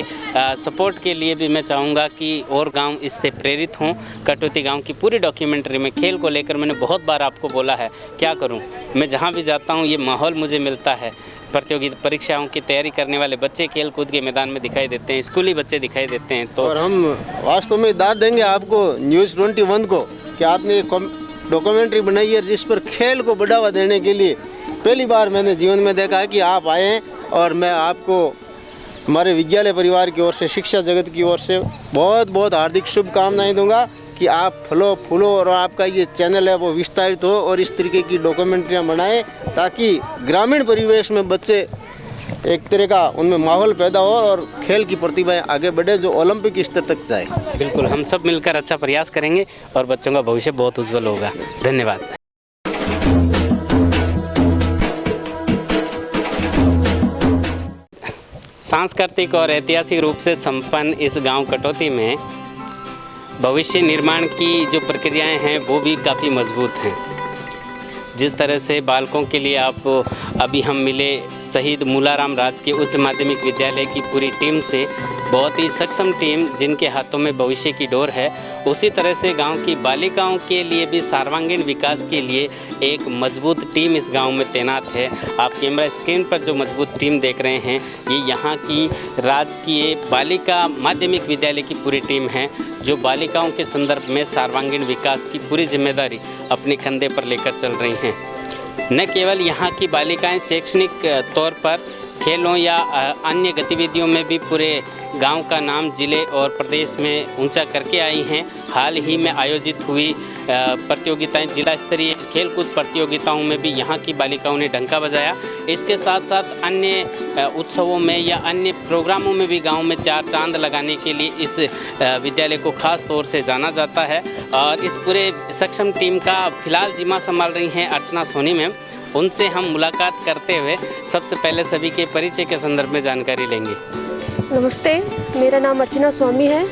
Speaker 1: सपोर्ट के लिए भी मैं चाहूँगा कि और गांव इससे प्रेरित हों। कटौती गांव की पूरी डॉक्यूमेंट्री में खेल को लेकर मैंने बहुत बार आपको बोला है, क्या करूँ, मैं जहाँ भी जाता हूँ ये माहौल मुझे मिलता है। प्रतियोगिता परीक्षाओं की तैयारी करने वाले बच्चे खेल कूद के मैदान में दिखाई देते हैं, स्कूली बच्चे दिखाई देते हैं। तो
Speaker 2: और हम वास्तव में दाद देंगे आपको न्यूज़ 21 को कि आपने एक डॉक्यूमेंट्री बनाई है जिस पर खेल को बढ़ावा देने के लिए पहली बार मैंने जीवन में देखा है कि आप आए हैं। और मैं आपको हमारे विद्यालय परिवार की ओर से, शिक्षा जगत की ओर से बहुत बहुत हार्दिक शुभकामनाएं दूंगा कि आप फलो फूलो और आपका ये चैनल है वो विस्तारित हो और इस तरीके की डॉक्यूमेंट्रियाँ बनाएं, ताकि ग्रामीण परिवेश में बच्चे एक तरह का उनमें माहौल पैदा हो और खेल की प्रतिभाएं आगे बढ़े जो ओलंपिक स्तर तक जाए।
Speaker 1: बिल्कुल, हम सब मिलकर अच्छा प्रयास करेंगे और बच्चों का भविष्य बहुत उज्जवल होगा। धन्यवाद। सांस्कृतिक और ऐतिहासिक रूप से संपन्न इस गांव कटौती में भविष्य निर्माण की जो प्रक्रियाएं हैं वो भी काफ़ी मजबूत हैं। जिस तरह से बालकों के लिए आप अभी हम मिले शहीद मूलाराम राजकीय उच्च माध्यमिक विद्यालय की पूरी टीम से, बहुत ही सक्षम टीम जिनके हाथों में भविष्य की डोर है, उसी तरह से गांव की बालिकाओं के लिए भी सर्वांगीण विकास के लिए एक मजबूत टीम इस गांव में तैनात है। आप कैमरा स्क्रीन पर जो मजबूत टीम देख रहे हैं ये यहाँ की राजकीय बालिका माध्यमिक विद्यालय की पूरी टीम है, जो बालिकाओं के संदर्भ में सर्वांगीण विकास की पूरी जिम्मेदारी अपने कंधे पर लेकर चल रही हैं। न केवल यहाँ की बालिकाएं शैक्षणिक तौर पर खेलों या अन्य गतिविधियों में भी पूरे गांव का नाम जिले और प्रदेश में ऊंचा करके आई हैं। हाल ही में आयोजित हुई प्रतियोगिताएं, जिला स्तरीय खेलकूद प्रतियोगिताओं में भी यहाँ की बालिकाओं ने डंका बजाया। इसके साथ साथ अन्य उत्सवों में या अन्य प्रोग्रामों में भी गांव में 4 चांद लगाने के लिए इस विद्यालय को खास तौर से जाना जाता है। और इस पूरे सक्षम टीम का फिलहाल जिम्मा संभाल रही हैं अर्चना सोनी मैम। उनसे हम मुलाकात करते हुए सबसे पहले सभी के परिचय के संदर्भ में जानकारी लेंगे।
Speaker 3: नमस्ते, मेरा नाम अर्चना स्वामी है।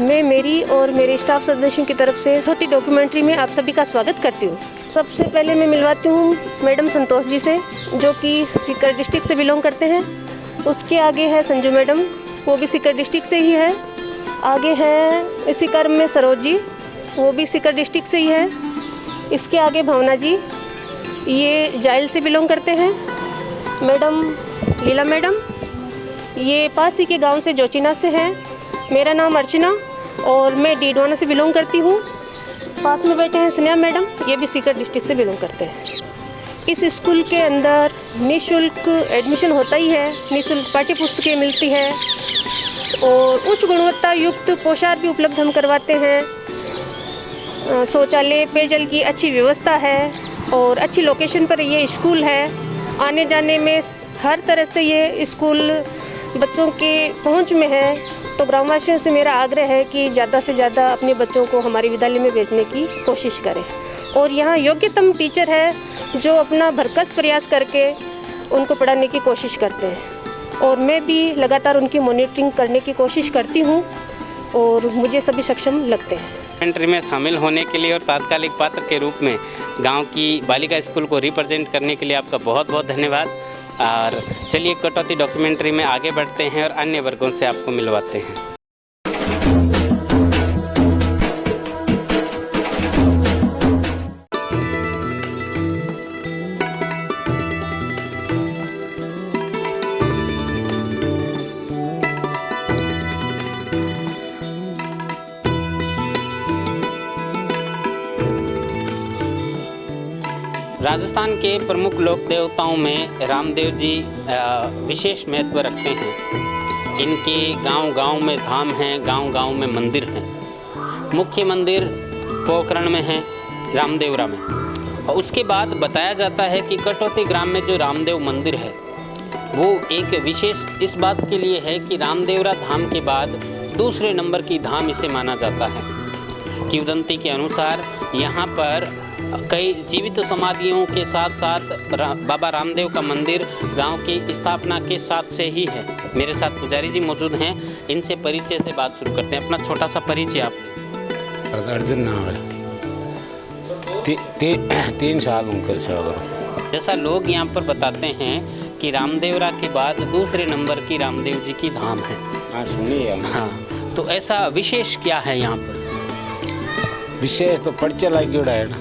Speaker 3: मैं मेरी और मेरे स्टाफ सदस्यों की तरफ से कटौती डॉक्यूमेंट्री में आप सभी का स्वागत करती हूँ। सबसे पहले मैं मिलवाती हूँ मैडम संतोष जी से, जो कि सीकर डिस्ट्रिक्ट से बिलोंग करते हैं। उसके आगे है संजू मैडम, वो भी सीकर डिस्ट्रिक्ट से ही है। आगे है इसी क्रम में सरोज जी, वो भी सीकर डिस्ट्रिक्ट से ही है। इसके आगे भावना जी, ये जाइल से बिलोंग करते हैं। मैडम लीला मैडम, ये पास ही के गांव से जोचिना से हैं। मेरा नाम अर्चना और मैं डीडवाना से बिलोंग करती हूँ। पास में बैठे हैं स्नेहा मैडम, ये भी सीकर डिस्ट्रिक्ट से बिलोंग करते हैं। इस स्कूल के अंदर निःशुल्क एडमिशन होता ही है, निःशुल्क पाठ्य पुस्तकें मिलती है और उच्च गुणवत्ता युक्त पोशाक भी उपलब्ध हम करवाते हैं। शौचालय, पेयजल की अच्छी व्यवस्था है और अच्छी लोकेशन पर ये स्कूल है। आने जाने में हर तरह से ये स्कूल बच्चों के पहुंच में है। तो ग्रामवासियों से मेरा आग्रह है कि ज़्यादा से ज़्यादा अपने बच्चों को हमारे विद्यालय में भेजने की कोशिश करें। और यहाँ योग्यतम टीचर है जो अपना भरकस प्रयास करके उनको पढ़ाने की कोशिश करते हैं और मैं भी लगातार उनकी मॉनिटरिंग करने की कोशिश करती हूँ और मुझे सभी सक्षम लगते हैं।
Speaker 1: डॉक्यूमेंट्री में शामिल होने के लिए और तात्कालिक पात्र के रूप में गांव की बालिका स्कूल को रिप्रेजेंट करने के लिए आपका बहुत बहुत धन्यवाद। और चलिए कटौती डॉक्यूमेंट्री में आगे बढ़ते हैं और अन्य वर्गों से आपको मिलवाते हैं। राजस्थान के प्रमुख लोक देवताओं में रामदेव जी विशेष महत्व रखते हैं। इनके गांव-गांव में धाम हैं, गांव-गांव में मंदिर हैं। मुख्य मंदिर पोखरण में है, रामदेवरा में, और उसके बाद बताया जाता है कि कटौती ग्राम में जो रामदेव मंदिर है वो एक विशेष इस बात के लिए है कि रामदेवरा धाम के बाद दूसरे नंबर की धाम इसे माना जाता है। किंवदंती के अनुसार यहाँ पर कई जीवित समाधियों के साथ साथ बाबा रामदेव का मंदिर गांव की स्थापना के साथ से ही है। मेरे साथ पुजारी जी मौजूद हैं, इनसे परिचय से बात शुरू करते हैं। अपना छोटा सा परिचय आप।
Speaker 4: अर्जुन नाम है, 3 साल उनका सेवा।
Speaker 1: जैसा लोग यहाँ पर बताते हैं कि रामदेवरा के बाद दूसरे नंबर की रामदेव जी की धाम है।
Speaker 4: हाँ सुनिए।
Speaker 1: हाँ, तो ऐसा विशेष क्या है यहाँ पर?
Speaker 4: विशेष तो पर्चे लगे है ना,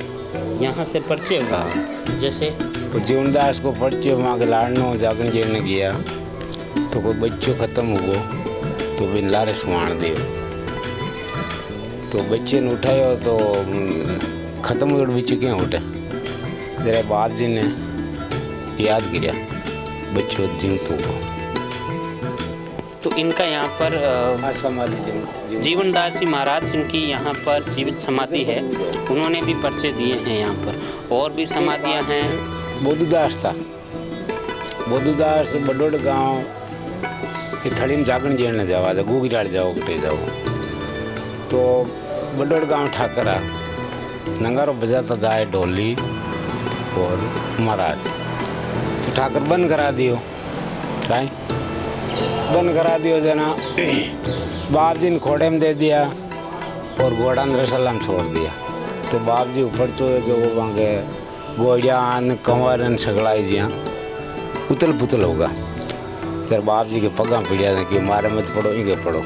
Speaker 1: यहाँ से पर्चे हुआ। जैसे
Speaker 4: जीवनदास को पर्चे वहाँ के लाड़नो जागरण जेलने गया तो कोई बच्चों खत्म हुआ तो बिन लारे सुहान दे, तो बच्चे ने उठाया तो खत्म हो गए। बच्चे क्यों उठे? तेरे बाप जी ने याद किया बच्चों जिंतु को।
Speaker 1: तो इनका यहाँ पर
Speaker 4: समाधि
Speaker 1: जीवनदास जी महाराज जिनकी यहाँ पर जीवित समाधि है, उन्होंने भी पर्चे दिए हैं यहाँ पर। और भी समाधियाँ हैं।
Speaker 4: बोधुदास था, बोधुदास बडोड़ गांव के थड़ी में जागरण जेलने जावा था, गुगराड़ जाओ कटे जाओ, तो बडोड़ गांव ठाकरा नंगारो बजाता जाए ढोली और महाराज, तो ठाकर बंद करा दियो। काई बंद करा दियो जना, बाप जी ने खोड़े में दे दिया और घोड़ा ने रसलाम छोड़ दिया। तो बाप जी ऊपर तो जो वो वहाँ के गोड़ियान कंवर सगलाई जिया उतल पुतल होगा। फिर बाप जी के पगा पीड़िया था कि मारे मत पड़ो, इनके पड़ो।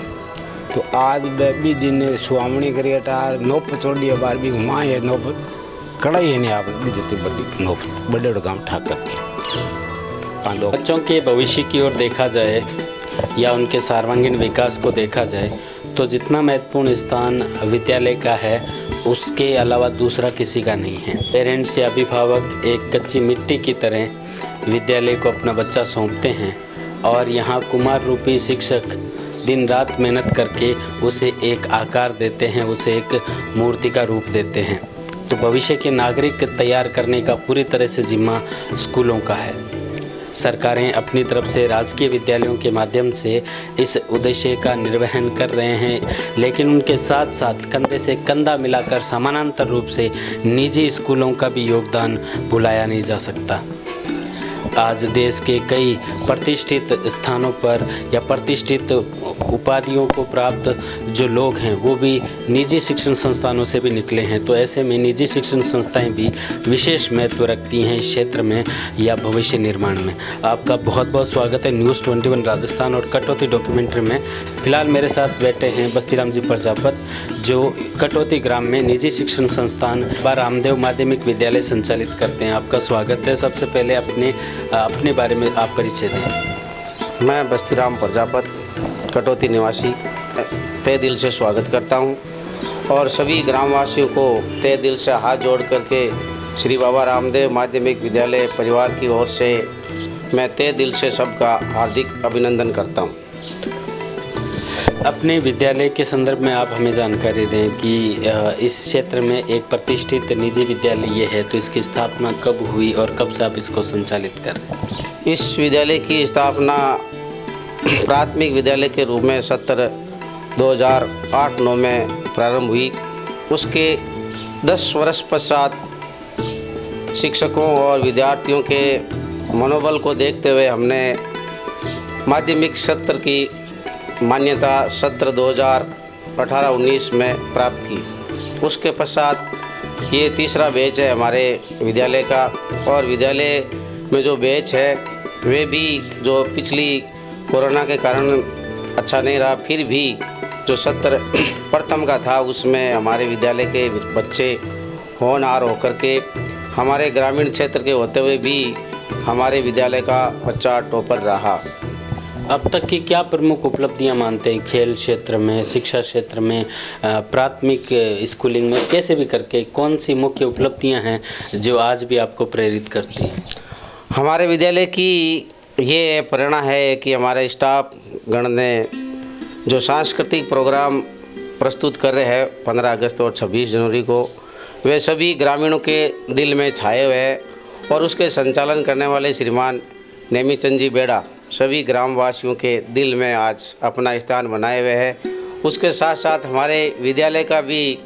Speaker 4: तो आज भी दिन सुहामणी करिए टार नोप छोड़िए बार भी माँ है नोप कड़ाई है नहीं आप जितनी बड़ी नोप बड़े काम ठाकर के।
Speaker 1: बच्चों के भविष्य की ओर देखा जाए या उनके सर्वांगीण विकास को देखा जाए तो जितना महत्वपूर्ण स्थान विद्यालय का है उसके अलावा दूसरा किसी का नहीं है। पेरेंट्स या अभिभावक एक कच्ची मिट्टी की तरह विद्यालय को अपना बच्चा सौंपते हैं और यहाँ कुमार रूपी शिक्षक दिन रात मेहनत करके उसे एक आकार देते हैं, उसे एक मूर्ति का रूप देते हैं। तो भविष्य के नागरिक तैयार करने का पूरी तरह से जिम्मा स्कूलों का है। सरकारें अपनी तरफ से राजकीय विद्यालयों के माध्यम से इस उद्देश्य का निर्वहन कर रहे हैं, लेकिन उनके साथ साथ कंधे से कंधा मिलाकर समानांतर रूप से निजी स्कूलों का भी योगदान भुलाया नहीं जा सकता। आज देश के कई प्रतिष्ठित स्थानों पर या प्रतिष्ठित उपाधियों को प्राप्त जो लोग हैं वो भी निजी शिक्षण संस्थानों से भी निकले हैं। तो ऐसे में निजी शिक्षण संस्थाएं भी विशेष महत्व रखती हैं इस क्षेत्र में या भविष्य निर्माण में। आपका बहुत बहुत स्वागत है न्यूज़ 21 राजस्थान और कटौती डॉक्यूमेंट्री में। फिलहाल मेरे साथ बैठे हैं बस्तीराम जी प्रजापत जो कटौती ग्राम में निजी शिक्षण संस्थान बाबा रामदेव माध्यमिक विद्यालय संचालित करते हैं। आपका स्वागत है। सबसे पहले अपने बारे में आप परिचय दें।
Speaker 5: मैं बस्तीराम प्रजापत कटौती निवासी तहे दिल से स्वागत करता हूं और सभी ग्रामवासियों को तहे दिल से हाथ जोड़ करके श्री बाबा रामदेव माध्यमिक विद्यालय परिवार की ओर से मैं तहे दिल से सबका हार्दिक अभिनंदन करता हूं।
Speaker 1: अपने विद्यालय के संदर्भ में आप हमें जानकारी दें कि इस क्षेत्र में एक प्रतिष्ठित निजी विद्यालय ये है, तो इसकी स्थापना कब हुई और कब से आप इसको संचालित कर रहे हैं?
Speaker 5: इस विद्यालय की स्थापना प्राथमिक विद्यालय के रूप में 2008-9 में प्रारंभ हुई। उसके 10 वर्ष पश्चात शिक्षकों और विद्यार्थियों के मनोबल को देखते हुए हमने माध्यमिक सत्र की मान्यता सत्र 2018-19 में प्राप्त की। उसके पश्चात ये तीसरा बैच है हमारे विद्यालय का और विद्यालय में जो बैच है वे भी जो पिछली कोरोना के कारण अच्छा नहीं रहा, फिर भी जो सत्र प्रथम का था उसमें हमारे विद्यालय के बच्चे होनहार होकर के हमारे ग्रामीण क्षेत्र के होते हुए भी हमारे विद्यालय का बच्चा टॉपर रहा
Speaker 1: अब तक की क्या प्रमुख उपलब्धियां मानते हैं खेल क्षेत्र में, शिक्षा क्षेत्र में, प्राथमिक स्कूलिंग में, कैसे भी करके कौन सी मुख्य उपलब्धियां हैं जो आज भी आपको प्रेरित करती हैं?
Speaker 5: हमारे विद्यालय की ये प्रेरणा है कि हमारे स्टाफ गण ने जो सांस्कृतिक प्रोग्राम प्रस्तुत कर रहे हैं 15 अगस्त और 26 जनवरी को, वे सभी ग्रामीणों के दिल में छाए हुए हैं और उसके संचालन करने वाले श्रीमान नेमीचंद जी बेड़ा सभी ग्रामवासियों के दिल में आज अपना स्थान बनाए हुए हैं। उसके साथ साथ हमारे विद्यालय का भी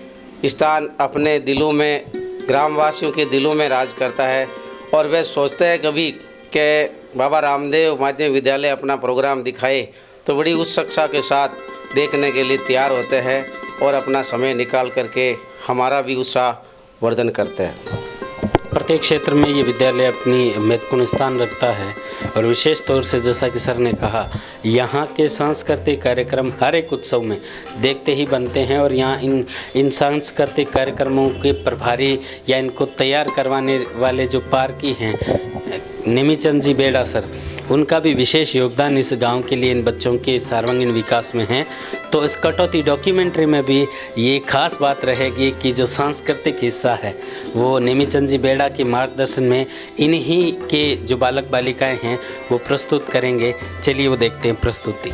Speaker 5: स्थान अपने दिलों में, ग्रामवासियों के दिलों में राज करता है और वे सोचते हैं कभी कि बाबा रामदेव माध्यमिक विद्यालय अपना प्रोग्राम दिखाए तो बड़ी उत्सुकता के साथ देखने के लिए तैयार होते हैं और अपना समय निकाल करके हमारा भी उत्साह वर्धन करते हैं।
Speaker 1: प्रत्येक क्षेत्र में ये विद्यालय अपनी महत्वपूर्ण स्थान रखता है और विशेष तौर से जैसा कि सर ने कहा, यहाँ के सांस्कृतिक कार्यक्रम हर एक उत्सव में देखते ही बनते हैं और यहाँ इन सांस्कृतिक कार्यक्रमों के प्रभारी या इनको तैयार करवाने वाले जो पारकी हैं नेमीचंद जी बेड़ा सर, उनका भी विशेष योगदान इस गांव के लिए, इन बच्चों के सर्वांगीण विकास में है। तो इस कटौती डॉक्यूमेंट्री में भी ये खास बात रहेगी कि जो सांस्कृतिक हिस्सा है वो नेमीचंद जी बेड़ा के मार्गदर्शन में इन्हीं के जो बालक बालिकाएं हैं वो प्रस्तुत करेंगे। चलिए वो देखते हैं प्रस्तुति।